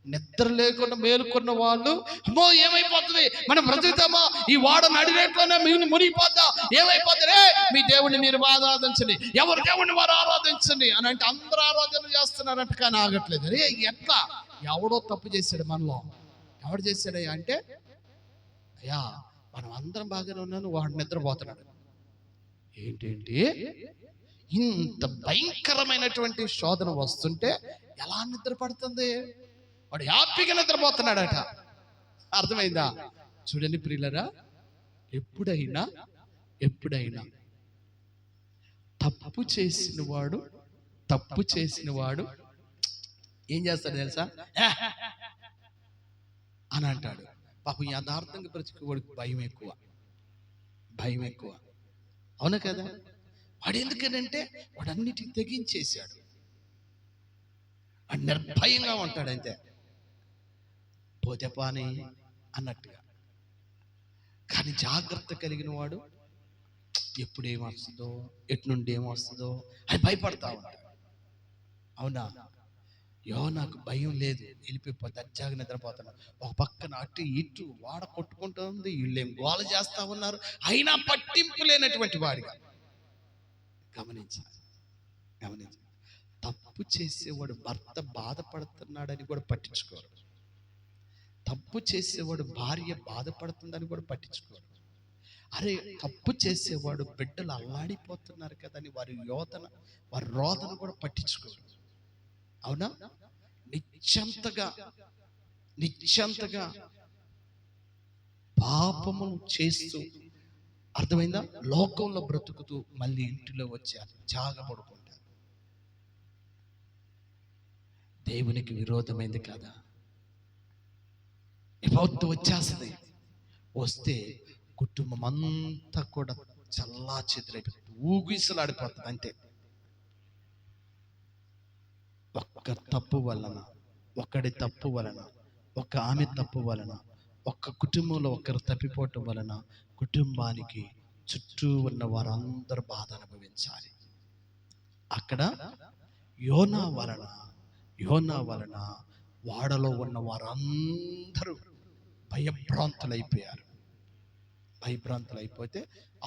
నిద్ర లేకుండా మేలుకున్న వాళ్ళు, అమ్మో ఏమైపోతుంది, మనం బ్రతుకుతామా, ఈ వాడ నడిరేట్లోనే మునిగిపోద్దా, ఏమైపోతుంది, మీ దేవుడిని మీరు ఆరాధించండి, ఎవరు దేవుడిని వారు ఆరాధించండి అని అంటే అందరూ ఆరాధన చేస్తున్నారంట. కానీ ఆగట్లేదు. అరే ఎట్లా? ఎవడో తప్పు చేశాడు మనలో. ఎవడు చేశాడయ్యా అంటే, అయ్యా మనం అందరం బాగానే ఉన్నాను, వాడు నిద్రపోతున్నాడు. ఏంటేంటి ఇంత భయంకరమైనటువంటి శోధన వస్తుంటే ఎలా నిద్ర పడుతుంది? వాడు హ్యాపీగా నిద్రపోతున్నాడట. అర్థమైందా? చూడండి ప్రియులరా, ఎప్పుడైనా తప్పు చేసిన వాడు ఏం చేస్తాడు తెలుసా? అని అంటాడు. పాపం యథార్థంగా బ్రతికేవాడికి భయం ఎక్కువ. అవునా కదా? వాడు ఎందుకనంటే వాడు అన్నిటిని తెగించేశాడు. నిర్భయంగా ఉంటాడు అంతే, పోతే పాని అన్నట్టుగా. కానీ జాగ్రత్త కలిగిన వాడు ఎప్పుడు ఏమొస్తుందో, ఎటు నుండి ఏమొస్తుందో అని భయపడతా ఉంటాడు. అవునా? నాకు భయం లేదు, వెళ్ళిపోయి దర్జాగా నిద్రపోతున్నాడు. ఒక పక్కన అటు ఇటు వాడ కొట్టుకుంటుంది, వీళ్ళేం గోల చేస్తా ఉన్నారు, అయినా పట్టింపు లేనటువంటి వాడిగా. గమనించాలి. తప్పు చేసేవాడు భర్త బాధపడుతున్నాడని కూడా పట్టించుకోరు. తప్పు చేసేవాడు భార్య బాధపడుతుందని కూడా పట్టించుకోరు. అరే, తప్పు చేసేవాడు బిడ్డలు అల్లాడిపోతున్నారు కదా అని వారి రోదన కూడా పట్టించుకోరు. అవునా? నిశ్చంతగా పాపము చేస్తూ, అర్థమైందా, లోకంలో బ్రతుకుతూ మళ్ళీ ఇంటిలో వచ్చి జాగపడుకుంటారు. దేవునికి విరోధమైంది కదా. విపత్తు వచ్చేస్తుంది, వస్తే కుటుంబం అంతా కూడా చల్లా చెదిరైపోతుంది, ఊగిసలాడిపోతుంది అంతే. ఒక్క తప్పు వలన, ఒకడి తప్పు వలన, ఒక ఆమె తప్పు వలన, ఒక్క కుటుంబంలో ఒకరు తప్పిపోవటం వలన కుటుంబానికి చుట్టూ ఉన్న వారందరూ బాధ అనుభవించాలి. అక్కడ యోనా వలన వాడలో ఉన్న వారందరూ భయభ్రాంతులైపోతే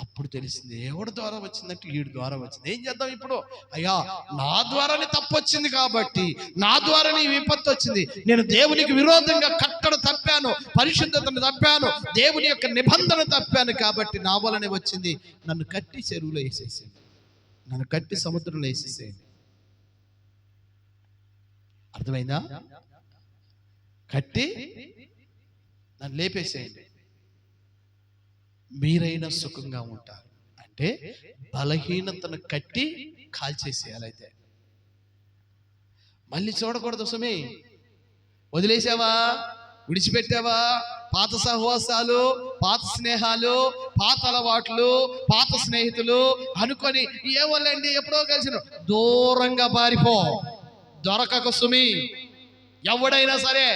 అప్పుడు తెలిసింది, ఎవడి ద్వారా వచ్చిందంటే వీడి ద్వారా వచ్చింది. ఏం చేద్దాం ఇప్పుడు? అయ్యా, నా ద్వారానే తప్పు వచ్చింది కాబట్టి, నా ద్వారానే ఈ విపత్తు వచ్చింది, నేను దేవునికి విరోధంగా కట్టడ తప్పాను, పరిశుద్ధతను తప్పాను, దేవుని యొక్క నిబంధన తప్పాను కాబట్టి నా వలనే వచ్చింది. నన్ను కట్టి చెరువులో వేసేసేయండి, నన్ను కట్టి సముద్రంలో వేసేసేయండి. అర్థమైందా? కట్టి నన్ను లేపేసేయండి, మీరైనా సుఖంగా ఉంటారు. అంటే బలహీనతను కట్టి కాల్చేసేయాలి. అయితే మళ్ళీ చూడకూడదు. సుమి, వదిలేసావా, విడిచిపెట్టావా? పాత సహవాసాలు, పాత స్నేహాలు, పాత అలవాట్లు, పాత స్నేహితులు అనుకొని ఏమోలేండి ఎప్పుడో కలిసిన దూరంగా పారిపో. దొరకక సుమి. ఎవడైనా సరే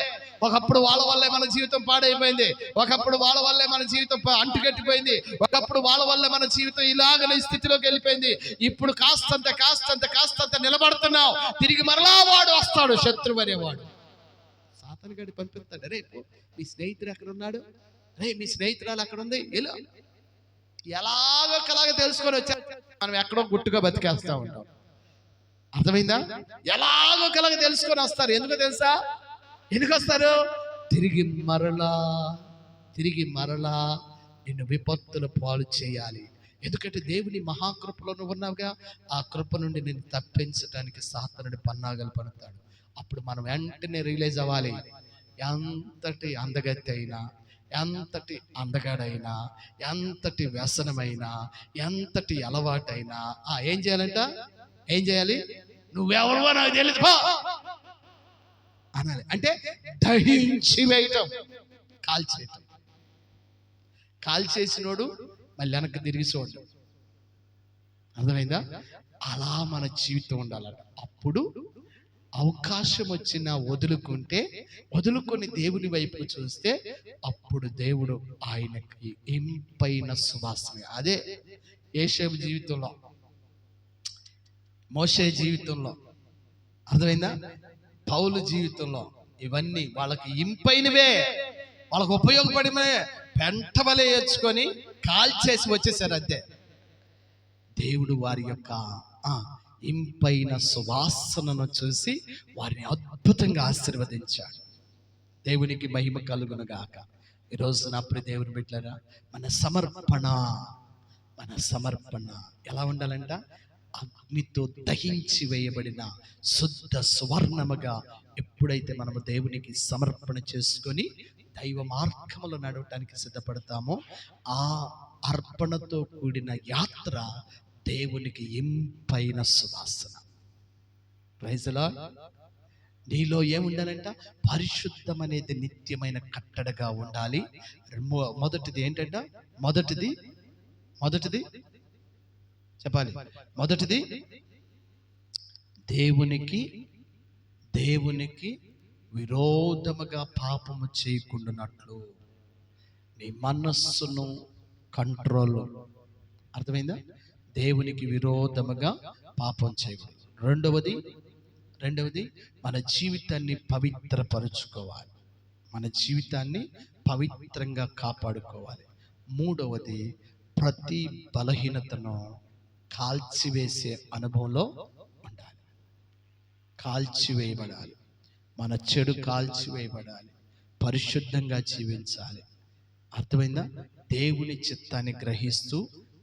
ఒకప్పుడు వాళ్ళ వల్లే మన జీవితం పాడైపోయింది, ఒకప్పుడు వాళ్ళ వల్లే మన జీవితం అంటుకట్టిపోయింది, ఒకప్పుడు వాళ్ళ వల్లే మన జీవితం ఇలాగనే స్థితిలోకి వెళ్ళిపోయింది. ఇప్పుడు కాస్తంత నిలబడుతున్నావు, తిరిగి మరలా వాడు వస్తాడు, శత్రువు అనేవాడు. సాతాను గడి పంపిస్తాడు, రేపు మీ స్నేహితుడు ఎక్కడ ఉన్నాడు, మీ స్నేహితురాలు అక్కడ ఉంది, ఎలాగో తెలుసుకొని వచ్చా మనం ఎక్కడో గుట్టుగా బతికేస్తా ఉంటాం. అర్థమైందా? ఎలాగో తెలుసుకొని వస్తారు. ఎందుకు తెలుసా? ఎందుకు వస్తారు? తిరిగి మరలా నిన్ను విపత్తుల పాలు చేయాలి. ఎందుకంటే దేవుని మహాకృపలో నువ్వు ఉన్నావుగా, ఆ కృప నుండి నిన్ను తప్పించడానికి సాతానుడు పన్నాగాలు పడతాడు. అప్పుడు మనం వెంటనే రియలైజ్ అవ్వాలి, ఎంతటి అందగత్తి అయినా, ఎంతటి అందగాడైనా, ఎంతటి వ్యసనమైనా, ఎంతటి అలవాటైనా ఏం చేయాలి? నువ్వెవరువో నాకు తెలియదు అనాలి. అంటే దహించి వేయటం, కాల్చేసినోడు మళ్ళీ వెనక్కి తిరిగి చూడడం. అర్థమైందా? అలా మన జీవితం ఉండాలంట. అప్పుడు అవకాశం వచ్చినా వదులుకొని దేవుని వైపు చూస్తే అప్పుడు దేవుడు ఆయనకి ఇంపైన సువాసన. అదే యేషేబు జీవితంలో, మోషే జీవితంలో, అర్థమైందా, పౌలు జీవితంలో ఇవన్నీ వాళ్ళకి ఇంపైనవే, వాళ్ళకు ఉపయోగపడినవే. పెంటవలే ఏర్చుకొని కాల్చేసి వచ్చేసారు అంతే. దేవుడు వారి యొక్క ఇంపైన సువాసనను చూసి వారిని అద్భుతంగా ఆశీర్వదించాడు. దేవునికి మహిమ కలుగునుగాక. ఈరోజు నా ప్రియ దేవుని బిడ్డలారా, మన సమర్పణ ఎలా ఉండాలంట? అగ్నితో దహించి వేయబడిన శుద్ధ సువర్ణముగా ఎప్పుడైతే మనము దేవునికి సమర్పణ చేసుకొని దైవ మార్గములో నడవటానికి సిద్ధపడతామో, ఆ అర్పణతో కూడిన యాత్ర దేవునికి ఇంపైన సువాసన. Praise the Lord. నీలో ఏముండాలంట? పరిశుద్ధం అనేది నిత్యమైన కట్టడగా ఉండాలి. మొదటిది ఏంటంట? మొదటిది చెప్పాలి. మొదటిది దేవునికి విరోధముగా పాపము చేయకుండానట్లు నీ మనస్సును కంట్రోల్. అర్థమైందా? దేవునికి విరోధముగా పాపం చేయకూడదు. రెండవది మన జీవితాన్ని పవిత్రపరుచుకోవాలి. మన జీవితాన్ని పవిత్రంగా కాపాడుకోవాలి. మూడవది, ప్రతి బలహీనతను కాల్చివేసే అనుభవంలో ఉండాలి. కాల్చివేయబడాలి. మన చెడు కాల్చివేయబడాలి. పరిశుద్ధంగా జీవించాలి. అర్థమైందా? దేవుని చిత్తాన్ని గ్రహిస్తూ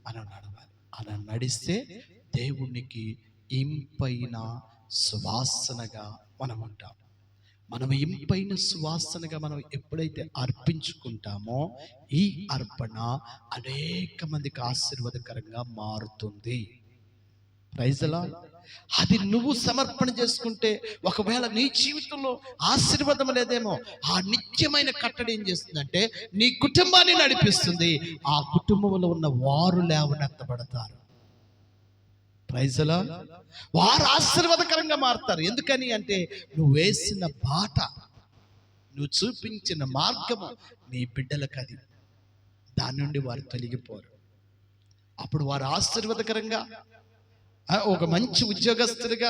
మనం నడవాలి. అలా నడిస్తే దేవునికి ఇంపైన సువాసనగా మనం ఉంటాం. మనం ఇంపైన సువాసనగా మనం ఎప్పుడైతే అర్పించుకుంటామో ఈ అర్పణ అనేక మందికి ఆశీర్వాదకరంగా మారుతుంది. Praise the Lord. అది నువ్వు సమర్పణ చేసుకుంటే ఒకవేళ నీ జీవితంలో ఆశీర్వాదం లేదేమో, ఆ నిత్యమైన కట్టడి ఏం చేస్తుందంటే నీ కుటుంబాన్ని నడిపిస్తుంది. ఆ కుటుంబంలో ఉన్న వారు లేవనెత్తబడతారు. Praise the lord. వారు ఆశీర్వాదకరంగా మారుతారు. ఎందుకని అంటే నువ్వు వేసిన బాట, నువ్వు చూపించిన మార్గము నీ బిడ్డలకు అది. దాని నుండి వారు తొలగిపోరు. అప్పుడు వారు ఆశీర్వాదకరంగా ఒక మంచి ఉద్యోగస్తుడిగా,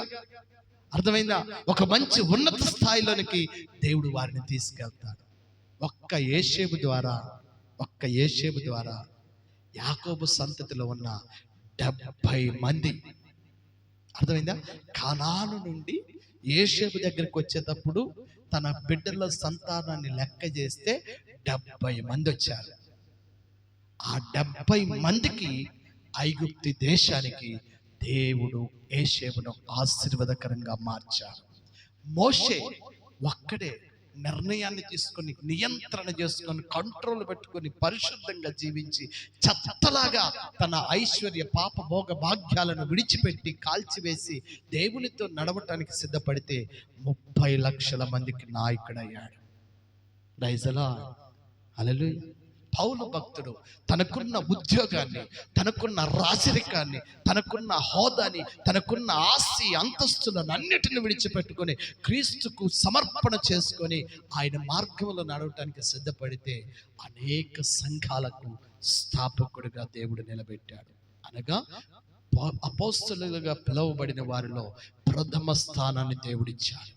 అర్థమైందా, ఒక మంచి ఉన్నత స్థాయిలోనికి దేవుడు వారిని తీసుకెళ్తాడు. ఒక్క యేషేబు ద్వారా యాకోబు సంతతిలో ఉన్న 70 మంది, అర్థమైందా, కనాను నుండి యేషేబు దగ్గరికి వచ్చేటప్పుడు తన బిడ్డల సంతానాన్ని లెక్క చేస్తే 70 మంది వచ్చారు. ఆ 70 మందికి ఐగుప్తు దేశానికి దేవుడు యేషేబును ఆశీర్వాదకరంగా మార్చాడు. మోషే ఒక్కడే నిర్ణయాన్ని తీసుకొని, నియంత్రణ చేసుకొని, కంట్రోల్ పెట్టుకొని, పరిశుద్ధంగా జీవించి చెత్తలాగా తన ఐశ్వర్య పాప భోగ భాగ్యాలను విడిచిపెట్టి కాల్చివేసి దేవునితో నడవటానికి సిద్ధపడితే 30 లక్షల మందికి నాయకుడయ్యాడు. Praise the lord. హల్లెలూయా. పౌలు భక్తుడు తనకున్న ఉద్యోగాన్ని, తనకున్న రాజరికాన్ని, తనకున్న హోదాని, తనకున్న ఆస్తి అంతస్తులను అన్నిటిని విడిచిపెట్టుకొని క్రీస్తుకు సమర్పణ చేసుకొని ఆయన మార్గంలో నడవటానికి సిద్ధపడితే అనేక సంఘాలకు స్థాపకుడిగా దేవుడు నిలబెట్టాడు. అనగా అపోస్తలులుగా పిలువబడిన వారిలో ప్రథమ స్థానాన్ని దేవుడిచ్చాడు.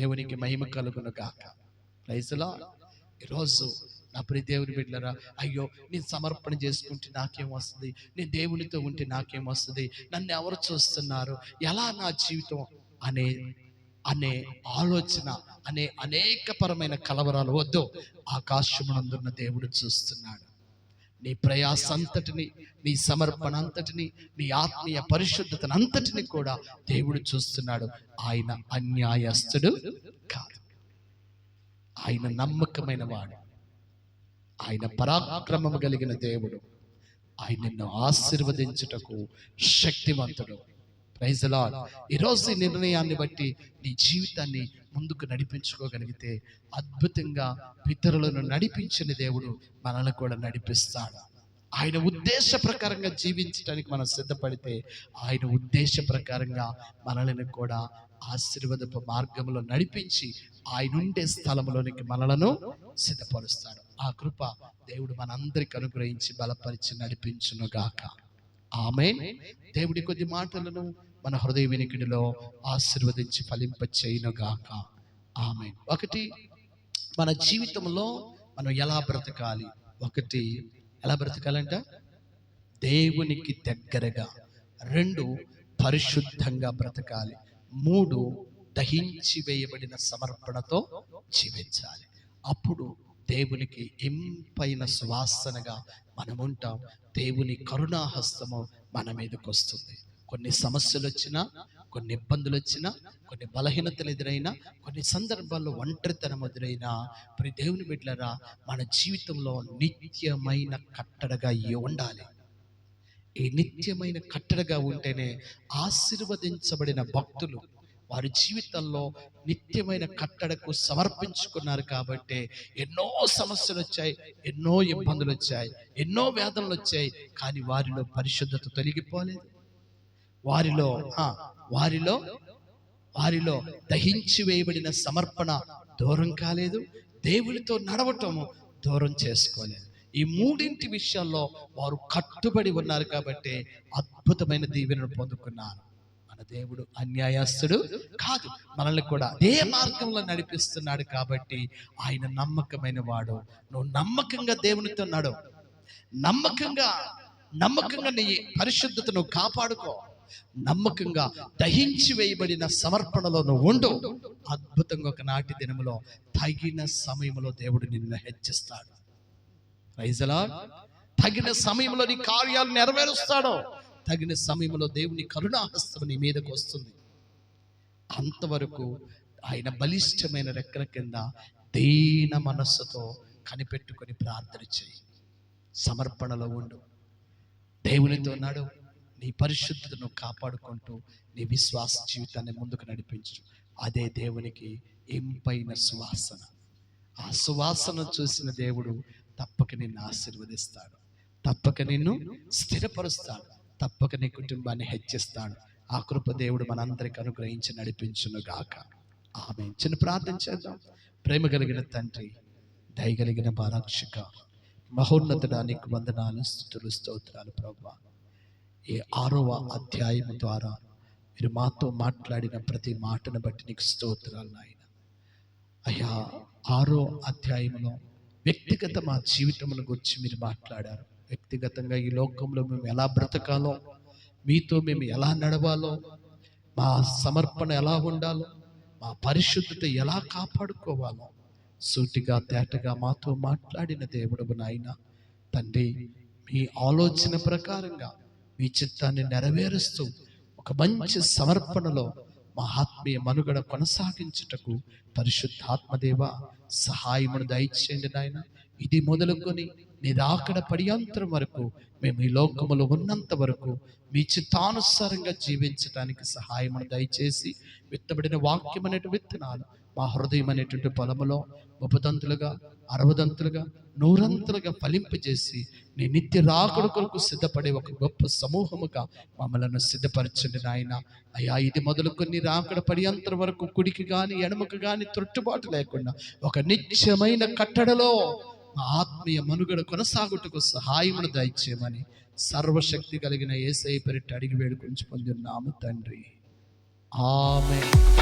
దేవునికి మహిమ కలుగును గాక. Praise the Lord. ఈరోజు నా ప్రియ దేవుని బిడ్డలారా, అయ్యో నేను సమర్పణ చేసుకుంటే నాకేం వస్తుంది, నేను దేవునితో ఉంటే నాకేం వస్తుంది, నన్ను ఎవరు చూస్తున్నారు, ఎలా నా జీవితం అనే ఆలోచన, అనేకపరమైన కలవరాలు వద్దు. ఆకాశమునందున్న దేవుడు చూస్తున్నాడు. నీ ప్రయాస అంతటిని, నీ సమర్పణ అంతటిని, నీ ఆత్మీయ పరిశుద్ధతను అంతటిని కూడా దేవుడు చూస్తున్నాడు. ఆయన అన్యాయస్తుడు కాదు. ఆయన నమ్మకమైన వాడు. ఆయన పరాక్రమము కలిగిన దేవుడు. ఆయన నిన్ను ఆశీర్వదించుటకు శక్తివంతుడు. Praise the Lord. ఈరోజు ఈ నిర్ణయాన్ని బట్టి నీ జీవితాన్ని ముందుకు నడిపించుకోగలిగితే అద్భుతంగా ఇతరులను నడిపించిన దేవుడు మనల్ని కూడా నడిపిస్తాడు. ఆయన ఉద్దేశ ప్రకారంగా జీవించడానికి మనం సిద్ధపడితే ఆయన ఉద్దేశ ప్రకారంగా మనల్ని కూడా ఆశీర్వాదపు మార్గంలో నడిపించి ఆయన ఉండే స్థలంలోనికి మనలను సిద్ధపరుస్తాడు. ఆ కృప దేవుడు మనందరికి అనుగ్రహించి బలపరిచి నడిపించును గాక. ఆమేన్. దేవుడి కొద్ది మాటలను మన హృదయ వినికిడిలో ఆశీర్వదించి ఫలింప చేయును గాక. ఆమేన్. ఒకటి, మన జీవితంలో మనం ఎలా బ్రతకాలి? ఎలా బ్రతకాలంట? దేవునికి దగ్గరగా. 2, పరిశుద్ధంగా బ్రతకాలి. 3, దహించి వేయబడిన సమర్పణతో జీవించాలి. అప్పుడు దేవునికి ఇంపైన సువాసనగా మనం ఉంటాం. దేవుని కరుణాహస్తము మన మీదకి వస్తుంది. కొన్ని సమస్యలు వచ్చినా, కొన్ని ఇబ్బందులు వచ్చినా, కొన్ని బలహీనతలు ఎదురైనా, కొన్ని సందర్భాల్లో ఒంటరితనం ఎదురైనా, ప్రతి దేవుని బిడ్డలారా, మన జీవితంలో నిత్యమైన కట్టడగా ఉండాలి. ఈ నిత్యమైన కట్టడగా ఉంటేనే ఆశీర్వదించబడిన భక్తులు వారి జీవితంలో నిత్యమైన కట్టడకు సమర్పించుకున్నారు. కాబట్టి ఎన్నో సమస్యలు వచ్చాయి, ఎన్నో ఇబ్బందులు వచ్చాయి, ఎన్నో వేదనలు వచ్చాయి, కానీ వారిలో పరిశుద్ధత తొలగిపోలేదు. వారిలో వారిలో దహించి వేయబడిన సమర్పణ దూరం కాలేదు, దేవునితో నడవటము దూరం చేసుకోలేదు. ఈ మూడింటి విషయాల్లో వారు కట్టుబడి ఉన్నారు కాబట్టి అద్భుతమైన దీవెనను పొందుకున్నారు. మన దేవుడు అన్యాయస్తుడు కాదు, మనల్ని కూడా అదే మార్గంలో నడిపిస్తున్నాడు కాబట్టి ఆయన నమ్మకమైన వాడు. నువ్వు నమ్మకంగా దేవునితో నడవు, నమ్మకంగా నీ పరిశుద్ధతను కాపాడుకో, నమ్మకంగా దహించి వేయబడిన సమర్పణలో నువ్వు ఉండు. అద్భుతంగా ఒకనాటి దినములో తగిన సమయంలో దేవుడు నిన్ను హెచ్చిస్తాడు. Praise the lord. తగిన సమయంలో నీ కార్యాలు నెరవేరుస్తాడు. తగిన సమయంలో దేవుని కరుణాహస్తం నీ మీదకు వస్తుంది. అంతవరకు ఆయన బలిష్టమైన రెక్కల కింద దీన మనస్సుతో కనిపెట్టుకొని ప్రార్థన చేయి. సమర్పణలో ఉండు, దేవునితో నడు, నీ పరిశుద్ధతను కాపాడుకుంటూ నీ విశ్వాస జీవితాన్ని ముందుకు నడిపించు. అదే దేవునికి ఇంపైన సువాసన. ఆ సువాసన చూసిన దేవుడు తప్పక నిన్ను ఆశీర్వదిస్తాడు, తప్పక నిన్ను స్థిరపరుస్తాడు, తప్పక నీ కుటుంబాన్ని హెచ్చిస్తాడు. ఆ కృప దేవుడు మనందరికి అనుగ్రహించి నడిపించును గాక. ఆమేన్. చిన్న ప్రార్థన చేద్దాం. ప్రేమ కలిగిన తండ్రి, దయగలిగిన పారక్షక, మహోన్నతుడా, నీకు వందనాలు, స్తుతులు, స్తోత్రాలు ప్రభువా. ఈ 6వ అధ్యాయం ద్వారా మీరు మాతో మాట్లాడిన ప్రతి మాటను బట్టి నీకు స్తోత్రాలు నాయన. అయ్యా, 6వ అధ్యాయంలో వ్యక్తిగత మా జీవితముల గురించి మీరు మాట్లాడారు. వ్యక్తిగతంగా ఈ లోకంలో మేము ఎలా బ్రతకాలో, మీతో మేము ఎలా నడవాలో, మా సమర్పణ ఎలా ఉండాలో, మా పరిశుద్ధత ఎలా కాపాడుకోవాలో సూటిగా తేటగా మాతో మాట్లాడిన దేవుడు నాయన. తండ్రి, మీ ఆలోచన ప్రకారంగా మీ చిత్తాన్ని నెరవేరుస్తూ ఒక మంచి సమర్పణలో మా ఆత్మీయ మనుగడ కొనసాగించుటకు పరిశుద్ధాత్మదేవ సహాయమును దయచేయండి నాయన. ఇది మొదలుకొని నీ రాకడ పర్యంతరం వరకు మేము ఈ లోకములో ఉన్నంత వరకు మీ చిత్తానుసారంగా జీవించడానికి సహాయమును దయచేసి విత్తబడిన వాక్యం అనేటువంటి విత్తనాలు మా హృదయం అనేటువంటి పొలములో 30 60 100 ఫలింపజేసి నీ నిత్య రాకడ కొరకు సిద్ధపడే ఒక గొప్ప సమూహముగా మమ్మలను సిద్ధపరచండి నాయన. అయ్యా, ఇది మొదలుకొని రాకడ పర్యంతరం వరకు కుడికి కానీ ఎడమకు కానీ త్రొట్టుబాటు లేకుండా ఒక నిత్యమైన కట్టడలో మా ఆత్మీయ మనుగడ కొనసాగుటకు సహాయమును దయచేయమని సర్వశక్తి కలిగిన యేసయ్య పేరిట అడిగి వేడుకొని పొందున్నాము తండ్రి. ఆమేన్.